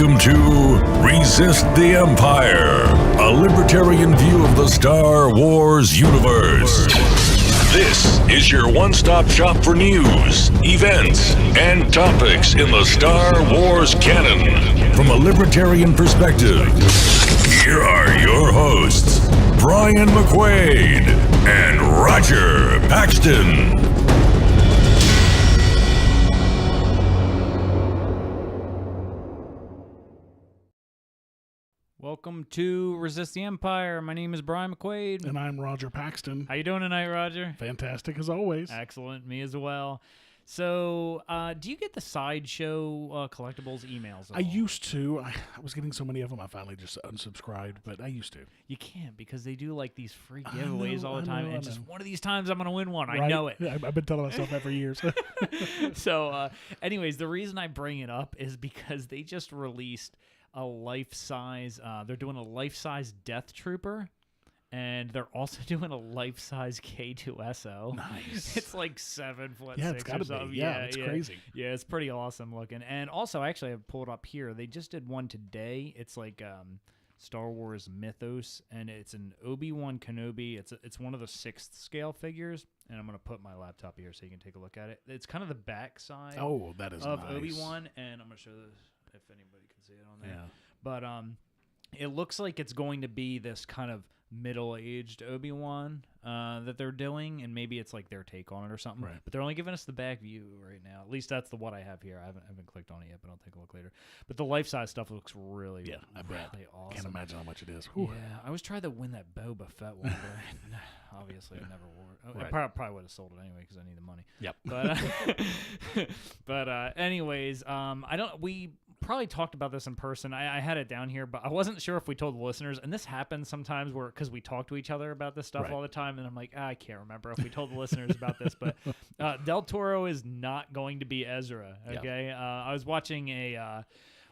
Welcome to Resist the Empire, a libertarian view of the Star Wars universe. This is your one-stop shop for news, events, and topics in the Star Wars canon. From a libertarian perspective, here are your hosts, Brian McQuaid and Roger Paxton. Welcome to Resist the Empire. My name is Brian McQuaid. And I'm Roger Paxton. How you doing tonight, Roger? Fantastic as always. Excellent. Me as well. So, do you get the Sideshow collectibles emails at all? I used to. I was getting so many of them, I finally just unsubscribed, but I used to. You can't because they do like these free giveaways all the time. I know. Just one of these times I'm going to win one. Right? I know it. Yeah, I've been telling myself that for years. So, anyways, the reason I bring it up is because they just released a life-size, they're doing a life-size Death Trooper, and they're also doing a life-size K2SO. Nice. It's like 7 foot Yeah, 6 it's gotta or something. be. Yeah, it's crazy. Yeah, it's pretty awesome looking. And also, actually, I pulled up here. They just did one today. It's like Star Wars Mythos, and it's an Obi-Wan Kenobi. It's one of the 6th scale figures, and I'm going to put my laptop here so you can take a look at it. It's kind of the back side That is of nice. Obi-Wan, and I'm going to show this if anybody can see it on there. Yeah. But it looks like it's going to be this kind of middle-aged Obi-Wan that they're doing, and maybe it's like their take on it or something. Right. But they're only giving us the back view right now. At least that's what I have here. I haven't clicked on it yet, but I'll take a look later. But the life-size stuff looks really, I bet. really awesome. Can't imagine how much it is. Yeah, Whew. I always tried to win that Boba Fett one, but obviously I never wore it. Right. I probably would have sold it anyway because I need the money. Yep. But anyways, we probably talked about this in person. I had it down here, but I wasn't sure if we told the listeners, and this happens sometimes because we talk to each other about this stuff Right. all the time, and I'm like, I can't remember if we told the listeners about this, but Del Toro is not going to be Ezra, okay? Yeah. I was watching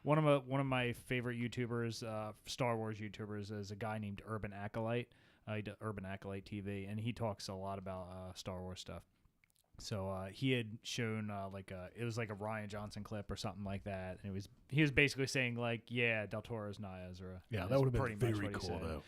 one of my favorite YouTubers, Star Wars YouTubers, is a guy named Urban Acolyte. He does Urban Acolyte TV, and he talks a lot about Star Wars stuff. So he had shown it was like a Rian Johnson clip or something like that, and he was basically saying like, yeah, Del Toro's not Ezra. Yeah, And that would have pretty been much very what he cool, said. though.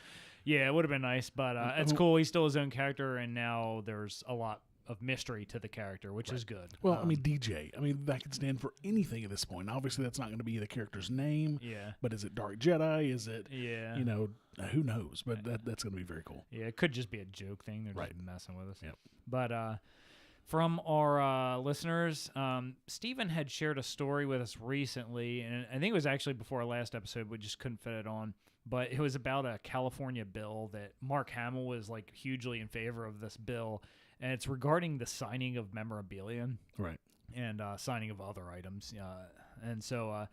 Yeah, it would have been nice, but it's cool. He's still his own character, and now there's a lot of mystery to the character, which is good. Well, DJ. That could stand for anything at this point. Now, obviously, that's not going to be the character's name. Yeah. But is it Dark Jedi? Is it? Yeah. Who knows? But that's going to be very cool. Yeah, it could just be a joke thing. They're Right. just messing with us. Yep. But from our listeners, Stephen had shared a story with us recently, and I think it was actually before our last episode. We just couldn't fit it on. But it was about a California bill that Mark Hamill was like hugely in favor of this bill, and it's regarding the signing of memorabilia, Right. and signing of other items. And so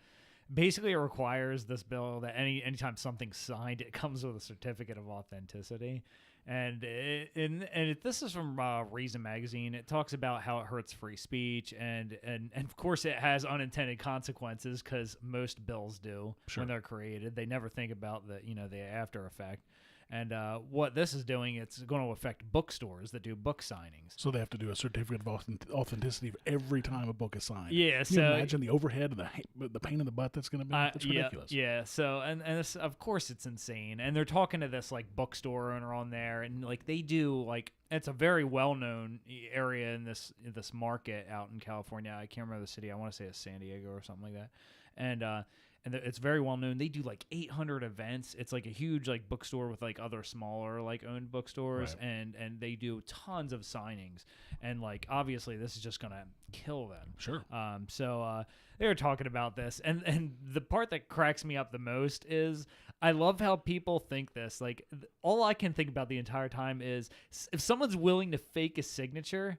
basically it requires this bill that anytime something's signed, it comes with a certificate of authenticity. And this is from Reason Magazine. It talks about how it hurts free speech, and of course it has unintended consequences because most bills do when they're created. They never think about the after effect. And what this is doing, it's going to affect bookstores that do book signings. So they have to do a certificate of authenticity every time a book is signed. Yeah, Can you imagine the overhead and the pain in the butt that's going to be? That's ridiculous. Yeah. So and it's, of course it's insane. And they're talking to this like bookstore owner on there, and like they do like it's a very well known area in this market out in California. I can't remember the city. I want to say it's San Diego or something like that. And it's very well known. They do like 800 events. It's like a huge like bookstore with like other smaller like owned bookstores, right. and they do tons of signings. And like obviously this is just gonna kill them. Sure. So they were talking about this, and the part that cracks me up the most is I love how people think this. Like all I can think about the entire time is if someone's willing to fake a signature,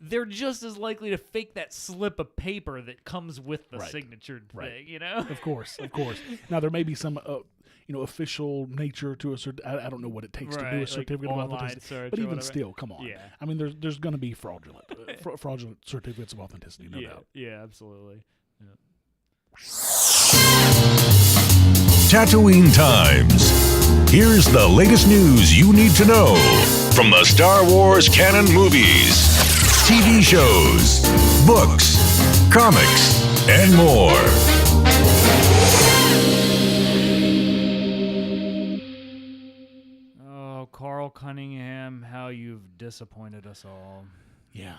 they're just as likely to fake that slip of paper that comes with the signature thing, you know? Of course. Now, there may be some, official nature to a I don't know what it takes to do a certificate of authenticity. But even still, come on. Yeah. I mean, there's going to be fraudulent certificates of authenticity, no doubt. Yeah, absolutely. Yeah. Tatooine Times. Here's the latest news you need to know from the Star Wars canon movies, TV shows, books, comics, and more. Carl Cunningham, how you've disappointed us all. Yeah.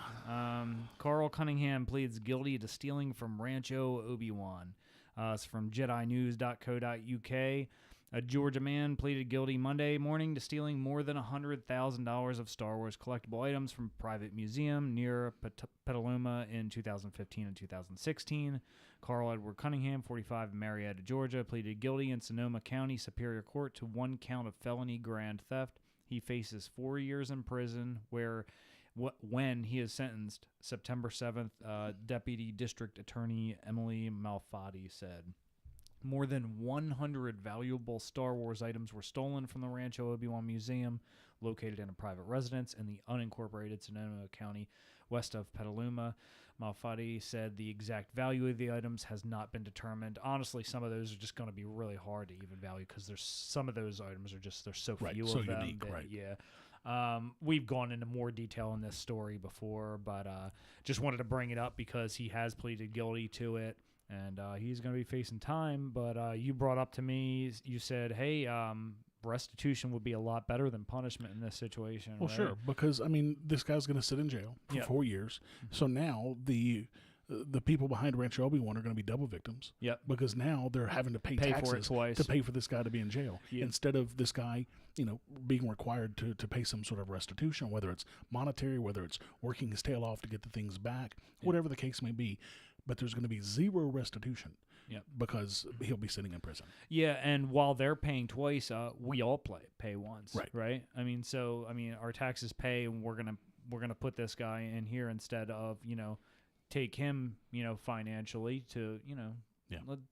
Carl Cunningham pleads guilty to stealing from Rancho Obi-Wan. It's from JediNews.co.uk. A Georgia man pleaded guilty Monday morning to stealing more than $100,000 of Star Wars collectible items from a private museum near Petaluma in 2015 and 2016. Carl Edward Cunningham, 45, of Marietta, Georgia, pleaded guilty in Sonoma County Superior Court to one count of felony grand theft. He faces 4 years in prison when he is sentenced September 7th, Deputy District Attorney Emily Malfatti said. More than 100 valuable Star Wars items were stolen from the Rancho Obi-Wan Museum, located in a private residence in the unincorporated Sonoma County west of Petaluma. Malfatti said the exact value of the items has not been determined. Honestly, some of those are just going to be really hard to even value because there's some of those items are just, there's so few of them. Unique, that, right. Yeah. We've gone into more detail in this story before, but just wanted to bring it up because he has pleaded guilty to it. And he's going to be facing time, but you brought up to me, you said, hey, restitution would be a lot better than punishment in this situation. Well, right? sure, because, I mean, this guy's going to sit in jail for 4 years. So now the people behind Rancho Obi-Wan are going to be double victims. Yep. Because now they're having to pay taxes for it twice. to pay for this guy to be in jail. Yep. Instead of this guy, being required to pay some sort of restitution, whether it's monetary, whether it's working his tail off to get the things back, whatever the case may be. But there's going to be zero restitution because he'll be sitting in prison. Yeah, and while they're paying twice, we all pay once, right? I mean, our taxes pay, and we're gonna put this guy in here instead of take him financially to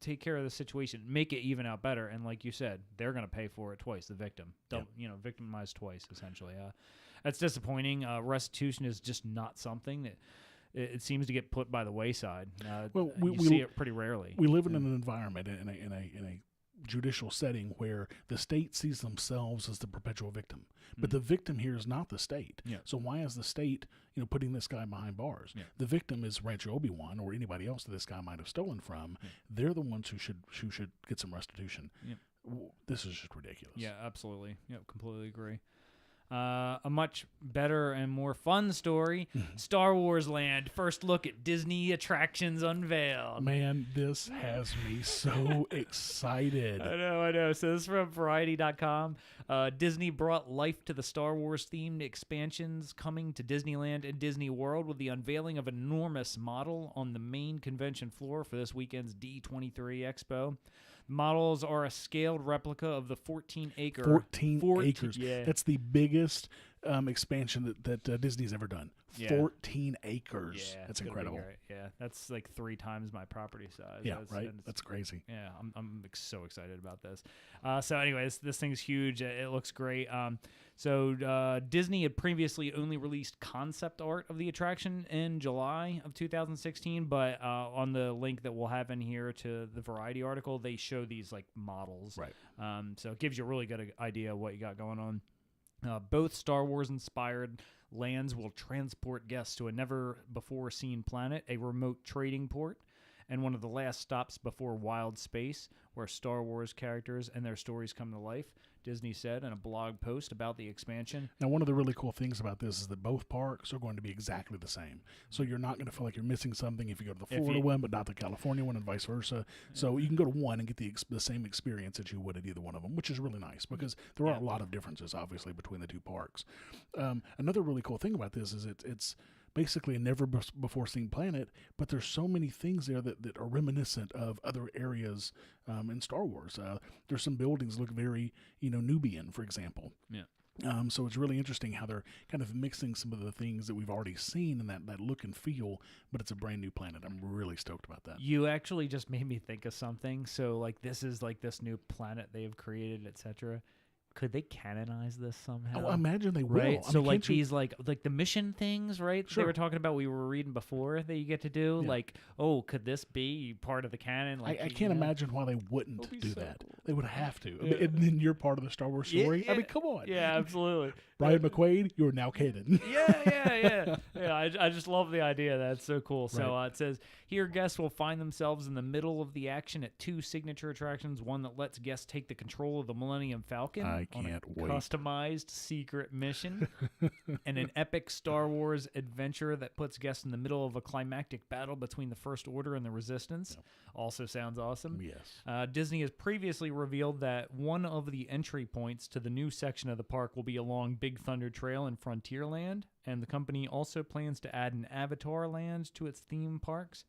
take care of the situation, make it even out better. And like you said, they're gonna pay for it twice. The victim, victimized twice essentially. That's disappointing. Restitution is just not something that. It seems to get put by the wayside. Well, we see it pretty rarely. We live in an environment in a judicial setting where the state sees themselves as the perpetual victim, but the victim here is not the state. Yeah. So why is the state, putting this guy behind bars? Yeah. The victim is Rancho Obi-Wan or anybody else that this guy might have stolen from. Yeah. They're the ones who should get some restitution. Yeah. This is just ridiculous. Yeah, absolutely. Yeah, completely agree. A much better and more fun story. Star Wars Land. First look at Disney attractions unveiled. Man, this has me so excited. I know. So this is from Variety.com. Disney brought life to the Star Wars themed expansions coming to Disneyland and Disney World with the unveiling of an enormous model on the main convention floor for this weekend's D23 Expo. Models are a scaled replica of the 14-acre. 14 acres. Yeah. That's the biggest expansion that Disney's ever done. Yeah. 14 acres. Yeah, that's incredible. Yeah, that's like 3 times my property size. Yeah, right? That's crazy. Yeah, I'm so excited about this. So anyway, this thing's huge. It looks great. So Disney had previously only released concept art of the attraction in July of 2016, but on the link that we'll have in here to the Variety article, they show these like models. Right. So it gives you a really good idea of what you got going on. Both Star Wars-inspired lands will transport guests to a never-before-seen planet, a remote trading port, and one of the last stops before Wild Space, where Star Wars characters and their stories come to life, Disney said in a blog post about the expansion. Now, one of the really cool things about this is that both parks are going to be exactly the same. So you're not going to feel like you're missing something if you go to the Florida one, but not the California one, and vice versa. So you can go to one and get the same experience that you would at either one of them, which is really nice because there are a lot of differences, obviously, between the two parks. Another really cool thing about this is it's basically a never-before-seen planet, but there's so many things there that are reminiscent of other areas in Star Wars. There's some buildings that look very, Nubian, for example. Yeah. So it's really interesting how they're kind of mixing some of the things that we've already seen in that look and feel, but it's a brand new planet. I'm really stoked about that. You actually just made me think of something. So, like, this is like this new planet they've created, etc. Could they canonize this somehow? Oh, I imagine they will. Right? So like these like the mission things, right? Sure. They were talking about we were reading before that you get to do. Yeah. Like, could this be part of the canon? Like, I can't imagine why they wouldn't do that. Cool. They would have to. Yeah. And then you're part of the Star Wars story. Yeah. I mean, come on. Yeah, absolutely. Brian McQuaid, you're now canon. Yeah. I just love the idea. That's so cool. So Right. it says, here guests will find themselves in the middle of the action at 2 signature attractions, one that lets guests take the control of the Millennium Falcon I on a can't wait. customized secret mission, and an epic Star Wars adventure that puts guests in the middle of a climactic battle between the First Order and the Resistance. Yep. Also sounds awesome. Yes. Disney has previously revealed that one of the entry points to the new section of the park will be along Big Thunder Trail in Frontierland, and the company also plans to add an Avatar Land to its theme parks.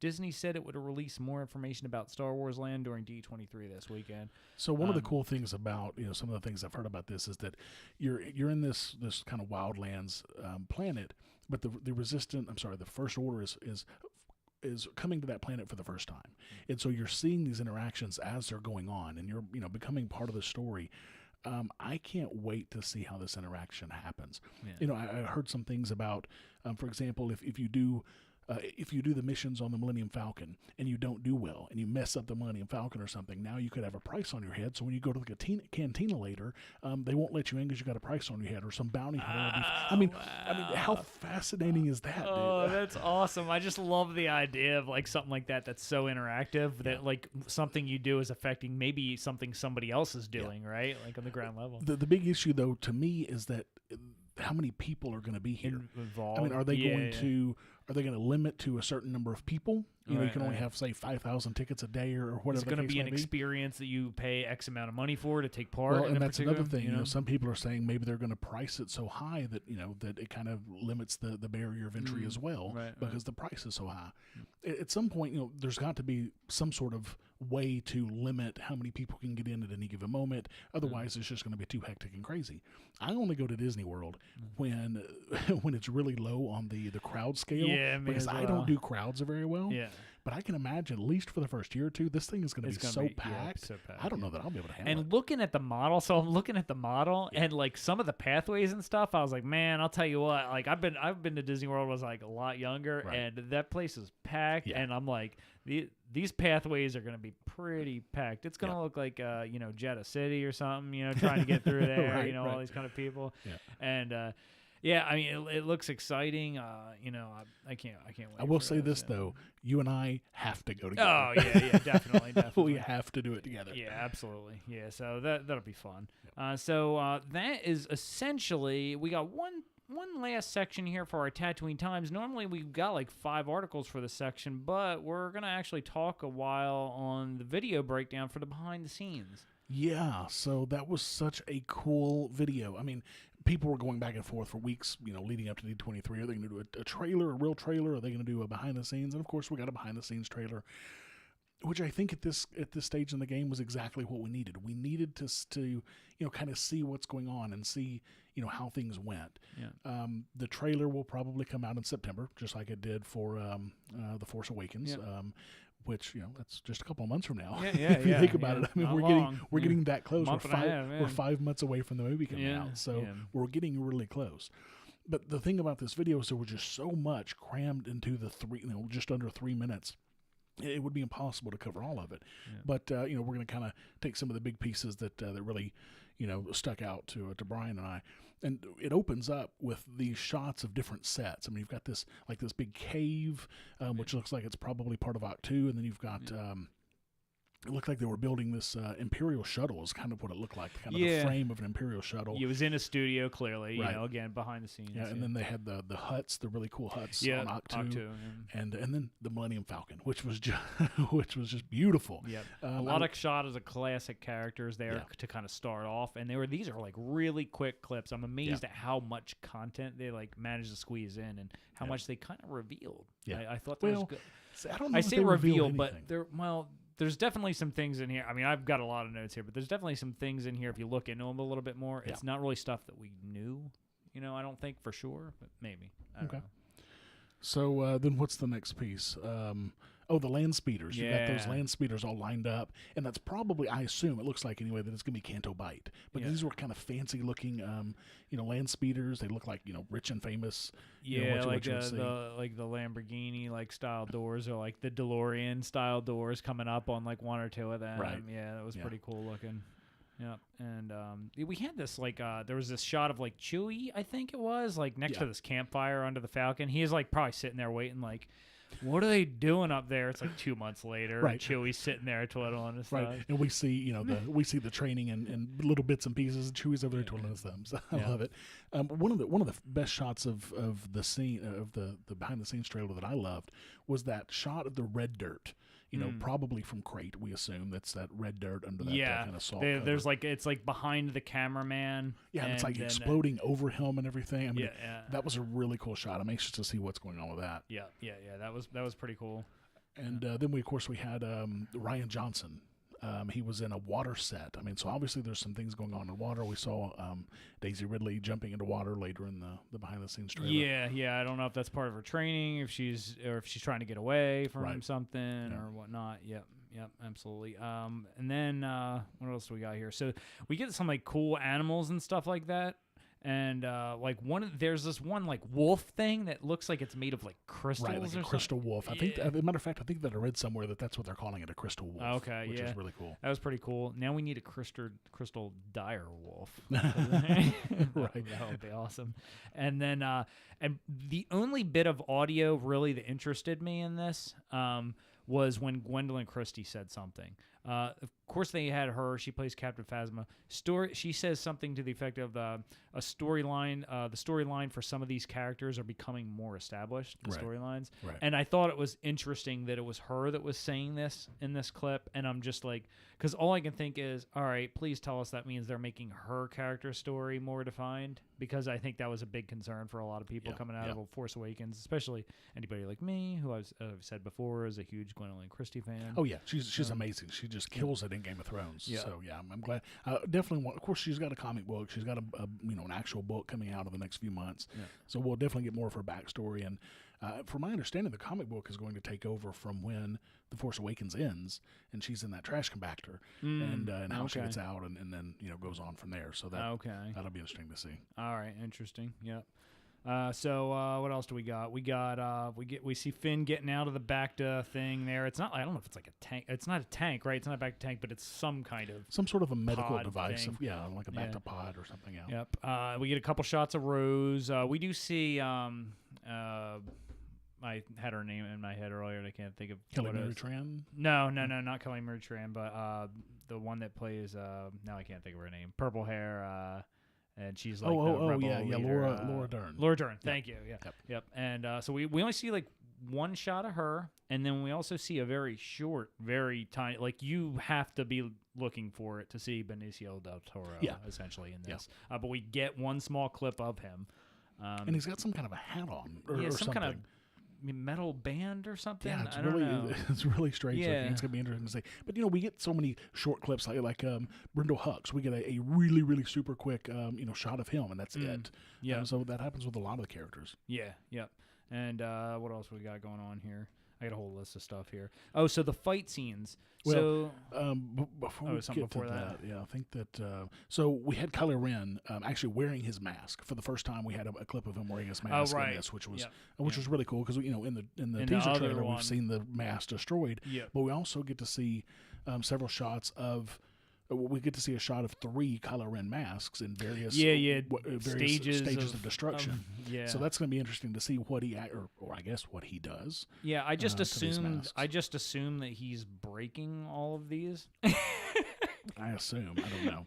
Disney said it would release more information about Star Wars Land during D23 this weekend. So one of the cool things about, some of the things I've heard about this is that you're in this kind of wildlands planet, but the First Order is coming to that planet for the first time. And so you're seeing these interactions as they're going on, and you're becoming part of the story. I can't wait to see how this interaction happens. Yeah. I heard some things about, for example, if you do the missions on the Millennium Falcon and you don't do well and you mess up the Millennium Falcon or something, now you could have a price on your head. So when you go to the cantina later, they won't let you in because you got a price on your head, or some bounty hunter. I mean, how fascinating is that? Oh, dude? That's awesome! I just love the idea of like something like that that's so interactive that like something you do is affecting maybe something somebody else is doing, right? Like on the ground level. The big issue though to me is that how many people are going to be here involved? I mean, are they going to limit to a certain number of people? You can only have, say, 5,000 tickets a day or whatever. It's going to be an experience that you pay X amount of money for to take part. Well, and that's another thing. Some people are saying maybe they're going to price it so high that that it kind of limits the barrier of entry as well, because the price is so high. At some point, there's got to be some sort of way to limit how many people can get in at any given moment. Otherwise, it's just going to be too hectic and crazy. I only go to Disney World when it's really low on the crowd scale, because I don't do crowds very well. Yeah. But I can imagine, at least for the first year or two, this thing is going to be so packed. I don't know that I'll be able to handle it. And looking at the model, I'm looking at the model and like some of the pathways and stuff, I was like, man, I'll tell you what, like I've been to Disney World when I was like a lot younger, and that place is packed, and I'm like, these pathways are going to be pretty packed. It's going to look like Jeddah City or something, trying to get through there, all these kind of people. Yeah. And I mean, it looks exciting. I can't wait. I will say this though, you and I have to go together. Oh yeah, definitely. We have to do it together. Yeah, absolutely. Yeah, so that'll be fun. So that is essentially, we got one last section here for our Tatooine Times. Normally we've got like 5 articles for this section, but we're gonna actually talk a while on the video breakdown for the behind the scenes. Yeah, so that was such a cool video. I mean, people were going back and forth for weeks, leading up to D23. Are they going to do a trailer, a real trailer? Are they going to do a behind the scenes? And of course, we got a behind the scenes trailer, which I think at this stage in the game was exactly what we needed. We needed to kind of see what's going on and see how things went. Yeah. The trailer will probably come out in September, just like it did for The Force Awakens. Yeah. Which that's just a couple of months from now. If you think about it, I mean, we're getting that close. We're 5 months away from the movie coming out, so we're getting really close. But the thing about this video is there was just so much crammed into the just under 3 minutes. It would be impossible to cover all of it. Yeah. But we're going to kind of take some of the big pieces that really stuck out to Brian and I. And it opens up with these shots of different sets. I mean, you've got this big cave, which looks like it's probably part of RtE012, and then you've got it looked like they were building this Imperial shuttle is kind of what it looked like, kind of the frame of an Imperial shuttle. It was in a studio, clearly, again, behind the scenes. Yeah, and then they had the huts, the really cool huts on RtE012, and then the Millennium Falcon, which was just beautiful. Yeah, a lot of shot of the classic characters there to kind of start off, and these are like really quick clips. I'm amazed at how much content they like managed to squeeze in, and how much they kind of revealed. Yeah, I thought that was good. I don't know. I say reveal, but there's definitely some things in here. I mean, I've got a lot of notes here, but there's definitely some things in here. If you look into them a little bit more, it's not really stuff that we knew. I don't think for sure, but maybe. I don't know. So then what's the next piece? The land speeders. You've got those land speeders all lined up, and that's probably, I assume, it looks like anyway, that it's going to be Canto Bight. But these were kind of fancy-looking, land speeders. They look like, rich and famous. Like the Lamborghini style doors, or like the DeLorean style doors coming up on like one or two of them. Right. Yeah, that was pretty cool looking. Yep. And we had this there was this shot of like Chewie, I think it was, like next to this campfire under the Falcon. He is like probably sitting there waiting like, what are they doing up there? It's like 2 months later. Right. And Chewie's sitting there twiddling his thumbs. Right. And we see, the training and little bits and pieces. Chewie's over there twiddling his thumbs. I love it. One of the best shots of the scene of the behind the scenes trailer that I loved was that shot of the red dirt. Probably from Crate, we assume that's that red dirt under that kind of salt. There's it's like behind the cameraman. Yeah, and it's like exploding over him and everything. I mean, that was a really cool shot. I'm anxious to see what's going on with that. Yeah. That was pretty cool. And then we had Ryan Johnson. He was in a water set. I mean, so obviously there's some things going on in water. We saw Daisy Ridley jumping into water later in the behind-the-scenes trailer. Yeah. I don't know if that's part of her training, if she's trying to get away from something or whatnot. Yep, absolutely. And then what else do we got here? So we get some like cool animals and stuff like that. And there's this one like wolf thing that looks like it's made of like crystals, right? Like a crystal wolf. I think, as a matter of fact, I think that I read somewhere that's what they're calling it, a crystal wolf. Okay, which is really cool. That was pretty cool. Now we need a crystal dire wolf. Right, that would be awesome. And then, and the only bit of audio really that interested me in this was when Gwendolyn Christie said something. Of course, they had her. She plays Captain Phasma. She says something to the effect of a storyline. The storyline for some of these characters are becoming more established. The storylines, and I thought it was interesting that it was her that was saying this in this clip. And I'm just like, because all I can think is, all right, please tell us that means they're making her character story more defined. Because I think that was a big concern for a lot of people coming out of Force Awakens, especially anybody like me, who I've said before is a huge Gwendolyn Christie fan. Oh yeah, she's amazing. She just kills it in Game of Thrones. Yeah. So yeah, I'm glad. Definitely want. Of course, she's got a comic book. She's got an actual book coming out in the next few months. Yeah. So we'll definitely get more of her backstory. And from my understanding, the comic book is going to take over from when The Force Awakens ends, and she's in that trash compactor, and how she gets out, and then goes on from there. So that'll be interesting to see. All right, interesting. Yep. So what else do we got? We see Finn getting out of the Bacta thing there. It's not. I don't know if it's like a tank. It's not a tank, right? It's not a Bacta tank, but it's some kind of sort of a medical device. Like a Bacta pod or something else. Yep. We get a couple shots of Rose. We do see. I had her name in my head earlier, and I can't think of Kelly Marie Tran. No, not Kelly Marie Tran, but the one that plays. Now I can't think of her name. Purple hair. And she's like Laura Dern. Laura Dern, thank you. Yeah, yep. And so we only see like one shot of her, and then we also see a very short, very tiny. Like you have to be looking for it to see Benicio del Toro, essentially in this. But we get one small clip of him, and he's got some kind of a hat on, or some something. kind of metal band or something. Yeah, I don't know. It's really strange. Yeah. It's gonna be interesting to see. But we get so many short clips like Brindle Hux. We get a really really super quick shot of him, and that's it. Yeah. So that happens with a lot of the characters. Yeah. Yep. And what else we got going on here? I got a whole list of stuff here. Oh, so the fight scenes. Well, before we get to that, I think that so we had Kylo Ren actually wearing his mask for the first time. We had a clip of him wearing his mask in this, which was really cool because in the teaser trailer we've seen the mask destroyed, but we also get to see several shots of. We get to see a shot of 3 Kylo Ren masks in various stages of destruction. So that's going to be interesting to see what he or I guess what he does. Yeah, I just assumed that he's breaking all of these. I assume. I don't know.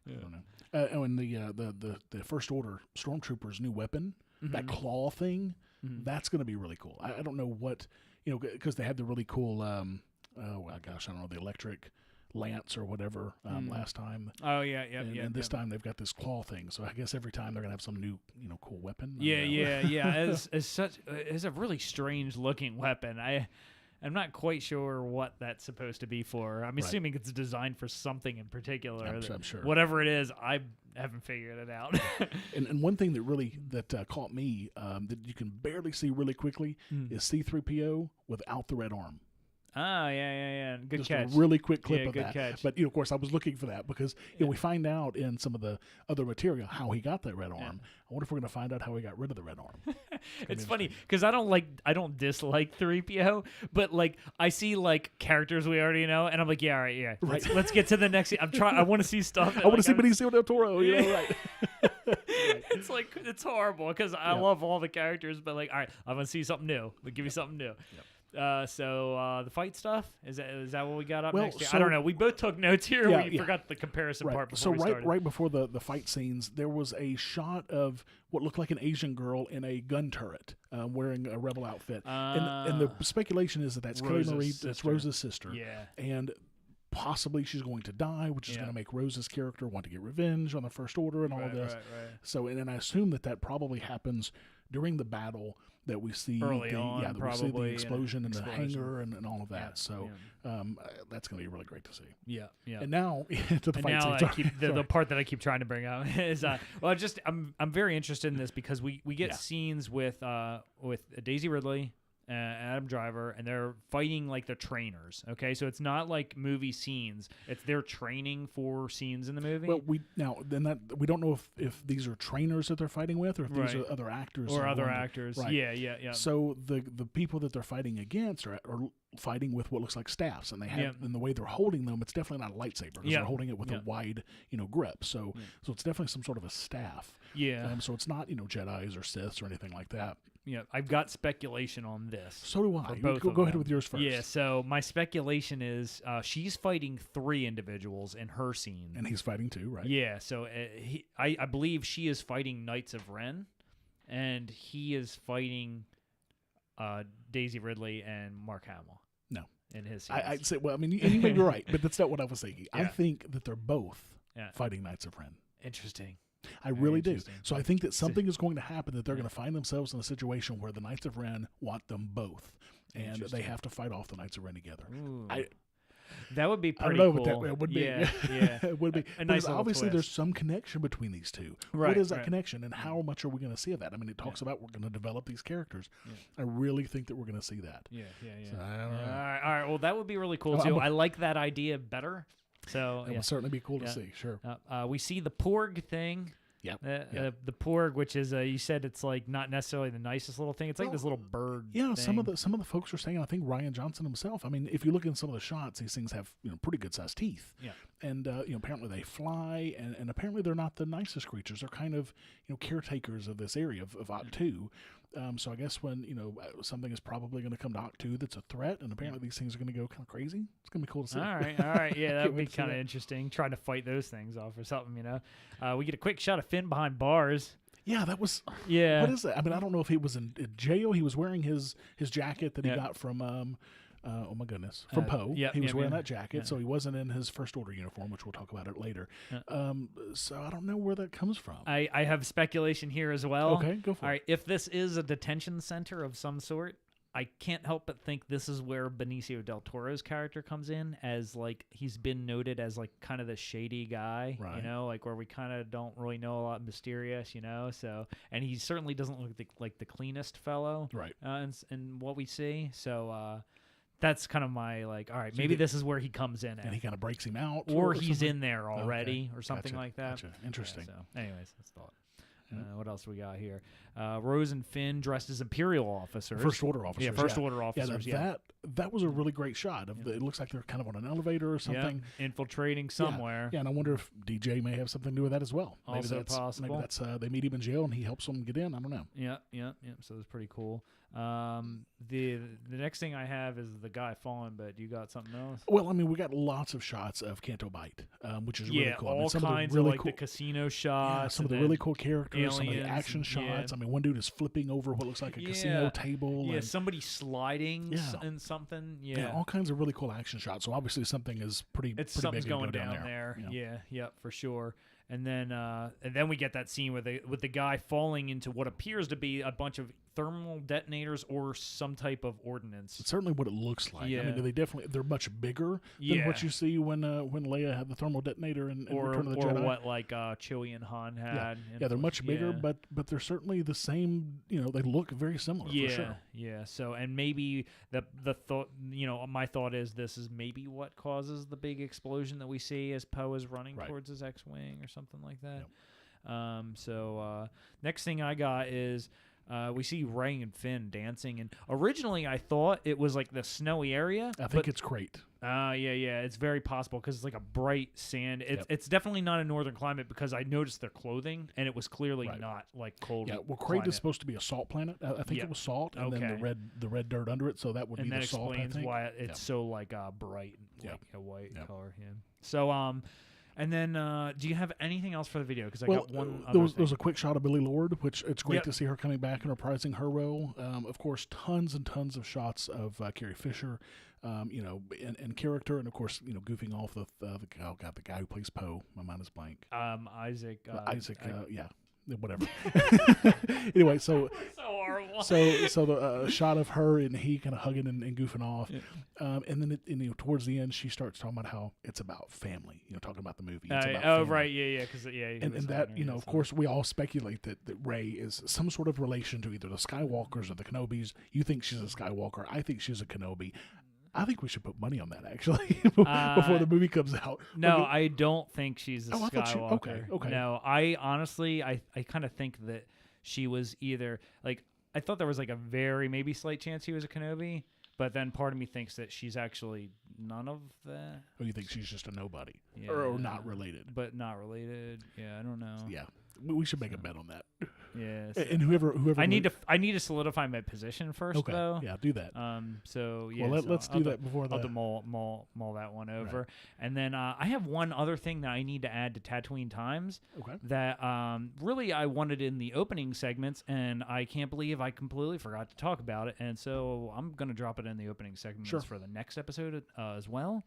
I don't know. And the First Order Stormtroopers' new weapon, that claw thing, that's going to be really cool. I don't know what because they had the really cool. I don't know, the electric lance or whatever last time. Oh yeah, and this time they've got this claw thing. So I guess every time they're gonna have some new cool weapon. Yeah. It's a really strange looking weapon. I'm not quite sure what that's supposed to be for. I'm assuming it's designed for something in particular. I'm sure. Whatever it is, I haven't figured it out. and one thing that caught me that you can barely see really quickly is C-3PO without the red arm. Oh, yeah. Good Just catch. a really quick clip Yeah, of good that. catch. But, of course, I was looking for that because we find out in some of the other material how he got that red arm. I wonder if we're going to find out how he got rid of the red arm. It's funny because I don't dislike 3PO, but like I see like characters we already know, and I'm like, yeah, all right, yeah. Let's get to the next. I want to see stuff. I want to see Benicio del Toro. You know, right? It's like it's horrible because I love all the characters, but like, all right, I want to see something new. Give me something new. So the fight stuff is that what we got up next? So, I don't know. We both took notes here. Yeah, we forgot the comparison part before we started. Right before the fight scenes, there was a shot of what looked like an Asian girl in a gun turret wearing a rebel outfit, and the speculation is that's Kelly Marie, that's Rose's sister, and possibly she's going to die, which is going to make Rose's character want to get revenge on the First Order and all of this. Right. So, and I assume that probably happens during the battle that we see early on, we see the explosion in the hangar and all of that. So that's going to be really great to see. Yeah. And now to the fight scenes. The part that I keep trying to bring up is I'm very interested in this because we get scenes with Daisy Ridley, Adam Driver, and they're fighting like the trainers. Okay, so it's not like movie scenes; it's they're training for scenes in the movie. Well, we don't know if these are trainers that they're fighting with, or if these are other actors or other actors. Right. Yeah. So the people that they're fighting against are fighting with what looks like staffs, and they have and the way they're holding them, it's definitely not a lightsaber because they're holding it with a wide grip. So it's definitely some sort of a staff. Yeah. So it's not Jedis or Siths or anything like that. Yeah, I've got speculation on this. So do I. Go ahead with yours first. Yeah, so my speculation is she's fighting 3 individuals in her scene. And he's fighting 2, right? Yeah, so I believe she is fighting Knights of Ren, and he is fighting Daisy Ridley and Mark Hamill. No. In his scenes. I'd say, well, I mean, you may be right, but that's not what I was thinking. Yeah. I think that they're both fighting Knights of Ren. Interesting. I really do. So I think that something is going to happen, that they're going to find themselves in a situation where the Knights of Ren want them both, and they have to fight off the Knights of Ren together. That would be pretty cool. What it would be. Yeah. It would be. Nice obviously, twist. there's some connection between these two. Right, what is that connection, and how much are we going to see of that? I mean, it talks about we're going to develop these characters. I really think that we're going to see that. Yeah. So, I don't know. All right. Well, that would be really cool, too. I like that idea better. So it would certainly be cool to see, sure. We see the Porg thing. The Porg, which is you said it's like not necessarily the nicest little thing. It's like this little bird. Yeah, thing. some of the folks are saying. I think Rian Johnson himself. I mean, if you look at some of the shots, these things have pretty good sized teeth. Yeah, and apparently they fly, and apparently they're not the nicest creatures. They're kind of caretakers of this area of RtE012. So I guess when something is probably going to come to RtE012 that's a threat, and apparently these things are going to go kind of crazy. It's going to be cool to see. All right, yeah, that would be kind of interesting. Trying to fight those things off or something, We get a quick shot of Finn behind bars. Yeah, that was. Yeah. What is that? I mean, I don't know if he was in jail. He was wearing his jacket that he got from. Oh my goodness! From Poe, he was wearing that jacket, so he wasn't in his First Order uniform, which we'll talk about it later. So I don't know where that comes from. I have speculation here as well. Okay, go for it. All right, if this is a detention center of some sort, I can't help but think this is where Benicio del Toro's character comes in, as like he's been noted as like kind of the shady guy, right. Like where we kind of don't really know a lot, mysterious, So, and he certainly doesn't look like the cleanest fellow, right? In what we see, so. That's kind of my all right, maybe this is where he comes in. And he kind of breaks him out. Or he's in there already or something like that. Gotcha. Interesting. Yeah, so, anyways, that's thought. What else we got here? Rose and Finn dressed as Imperial officers. First Order officers. Yeah, First Order officers. That was a really great shot. It looks like they're kind of on an elevator or something. Yeah, infiltrating somewhere. Yeah, and I wonder if DJ may have something to do with that as well. Also possible. Maybe that's they meet him in jail and he helps them get in. I don't know. Yeah. So that's pretty cool. The next thing I have is the guy falling, but you got something else? Well, I mean, we got lots of shots of Canto Bight, which is really cool. All kinds of really cool, the casino shots. Some of the really cool characters, some of the action shots. Yeah. I mean, one dude is flipping over what looks like a casino table. Yeah, somebody sliding in something. Yeah, all kinds of really cool action shots. So obviously something is pretty something's big going down there. Yeah, for sure. And then we get that scene with the guy falling into what appears to be a bunch of thermal detonators or some type of ordnance. It's certainly what it looks like. Yeah. I mean, they're much bigger than what you see when Leia had the thermal detonator in Return of the Jedi. Or what like Chewie and Han had. Yeah, they're much bigger, but they're certainly the same. You know, they look very similar. Yeah, for sure. Yeah. So, and maybe the thought, my thought is this is maybe what causes the big explosion that we see as Poe is running towards his X-wing or something like that. Yep. Next thing I got is we see Rey and Finn dancing, and originally I thought it was like the snowy area. I think it's great. Yeah, it's very possible because it's like a bright sand. It's definitely not a northern climate because I noticed their clothing, and it was clearly not like cold. Yeah, well, Crate is supposed to be a salt planet. I think it was salt, and then the red dirt under it, so that would be the salt. And that explains why it's so like bright, like a white color. Yeah. So and then, do you have anything else for the video? Because I got one other there was a quick shot of Billy Lord, which it's great to see her coming back and reprising her role. Of course, tons and tons of shots of Carrie Fisher, in character, and of course, goofing off the guy who plays Poe. My mind is blank. Isaac. Whatever. Anyway, so horrible. So the shot of her and he kind of hugging and goofing off, and then towards the end she starts talking about how it's about family. Talking about the movie. It's about family. Right, because and that of course we all speculate that Rey is some sort of relation to either the Skywalkers or the Kenobis. You think she's a Skywalker. I think she's a Kenobi. I think we should put money on that, actually, before the movie comes out. No, I don't think she's a Skywalker. Okay. No, I honestly, I kind of think that she was either, like, I thought there was, like, a very maybe slight chance he was a Kenobi, but then part of me thinks that she's actually none of that. Or you think she's just a nobody? Yeah. Or not related? But not related. Yeah, I don't know. Yeah. We should make a bet on that. Yeah. And whoever I need to solidify my position first, though. Yeah, do that. Well, let's do that before I'll mull that one over. Right. And then I have one other thing that I need to add to Tatooine Times. Okay. That really I wanted in the opening segments, and I can't believe I completely forgot to talk about it. And so I'm gonna drop it in the opening segments for the next episode as well.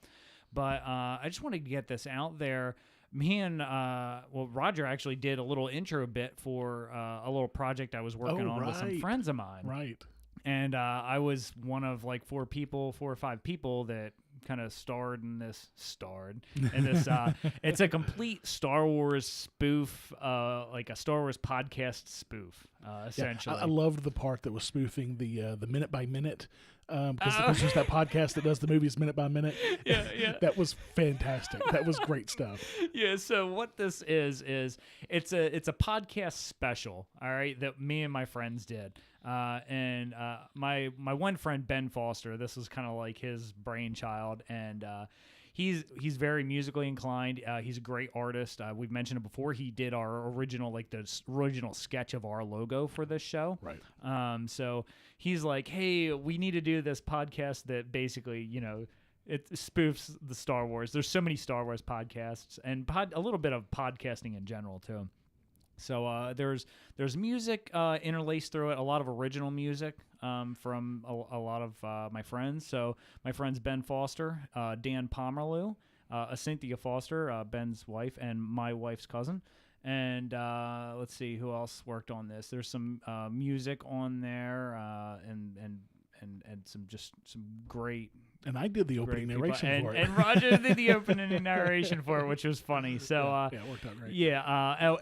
But I just wanted to get this out there. Me and Roger actually did a little intro bit for a little project I was working on with some friends of mine. Right. And I was one of like 4 or 5 people that kind of starred in this. It's a complete Star Wars spoof, like a Star Wars podcast spoof, essentially. I loved the part that was spoofing the minute by minute. Because there's just that podcast that does the movies minute by minute. Yeah. That was fantastic. That was great stuff. Yeah. So what this is it's a podcast special. All right, that me and my friends did. And my one friend Ben Foster. This was kind of like his brainchild, and he's very musically inclined. He's a great artist. We've mentioned it before. He did our original sketch of our logo for this show. Right. So he's like, hey, we need to do this podcast that basically, it spoofs the Star Wars. There's so many Star Wars podcasts and a little bit of podcasting in general too. So there's music interlaced through it, a lot of original music from a lot of my friends. So my friends Ben Foster, Dan Pomerleau, Cynthia Foster, Ben's wife, and my wife's cousin. And let's see who else worked on this. There's some music on there, and some great. And I did the opening narration for it. And Roger did the opening narration for it, which was funny. So it worked out great. Yeah,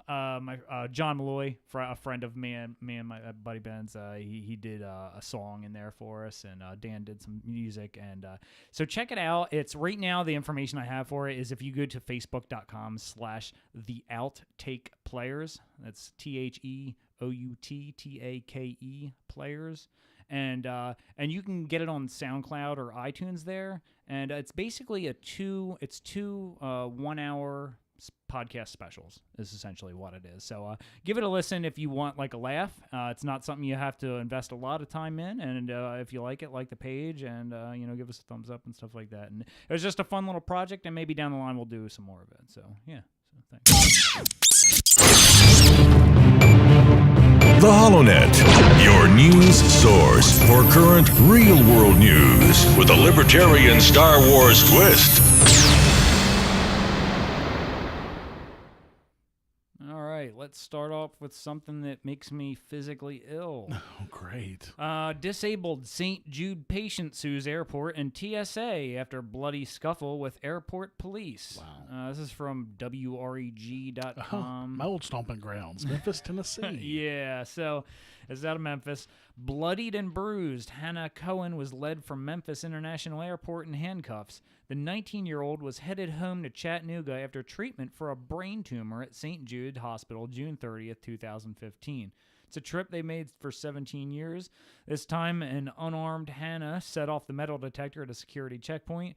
my John Malloy, a friend of me and my buddy Ben's, he did a song in there for us, and Dan did some music, and so check it out. It's right now. The information I have for it is if you go to facebook.com/theouttakePlayers. That's TheOuttake players. And you can get it on SoundCloud or iTunes there, and it's basically two 1-hour podcast specials is essentially what it is. So give it a listen if you want like a laugh. It's not something you have to invest a lot of time in, and if you like it, like the page, and give us a thumbs up and stuff like that. And it was just a fun little project, and maybe down the line we'll do some more of it. So yeah, thanks. The HoloNet, your news source for current real-world news with a libertarian Star Wars twist. All right, let's start off with something that makes me physically ill. Oh, great. Disabled St. Jude patient sues airport and TSA after bloody scuffle with airport police. Wow. This is from WREG.com. My old stomping grounds, Memphis, Tennessee. Yeah, so it's out of Memphis. Bloodied and bruised, Hannah Cohen was led from Memphis International Airport in handcuffs. The 19-year-old was headed home to Chattanooga after treatment for a brain tumor at St. Jude Hospital June 30th, 2015. It's a trip they made for 17 years. This time, an unarmed Hannah set off the metal detector at a security checkpoint.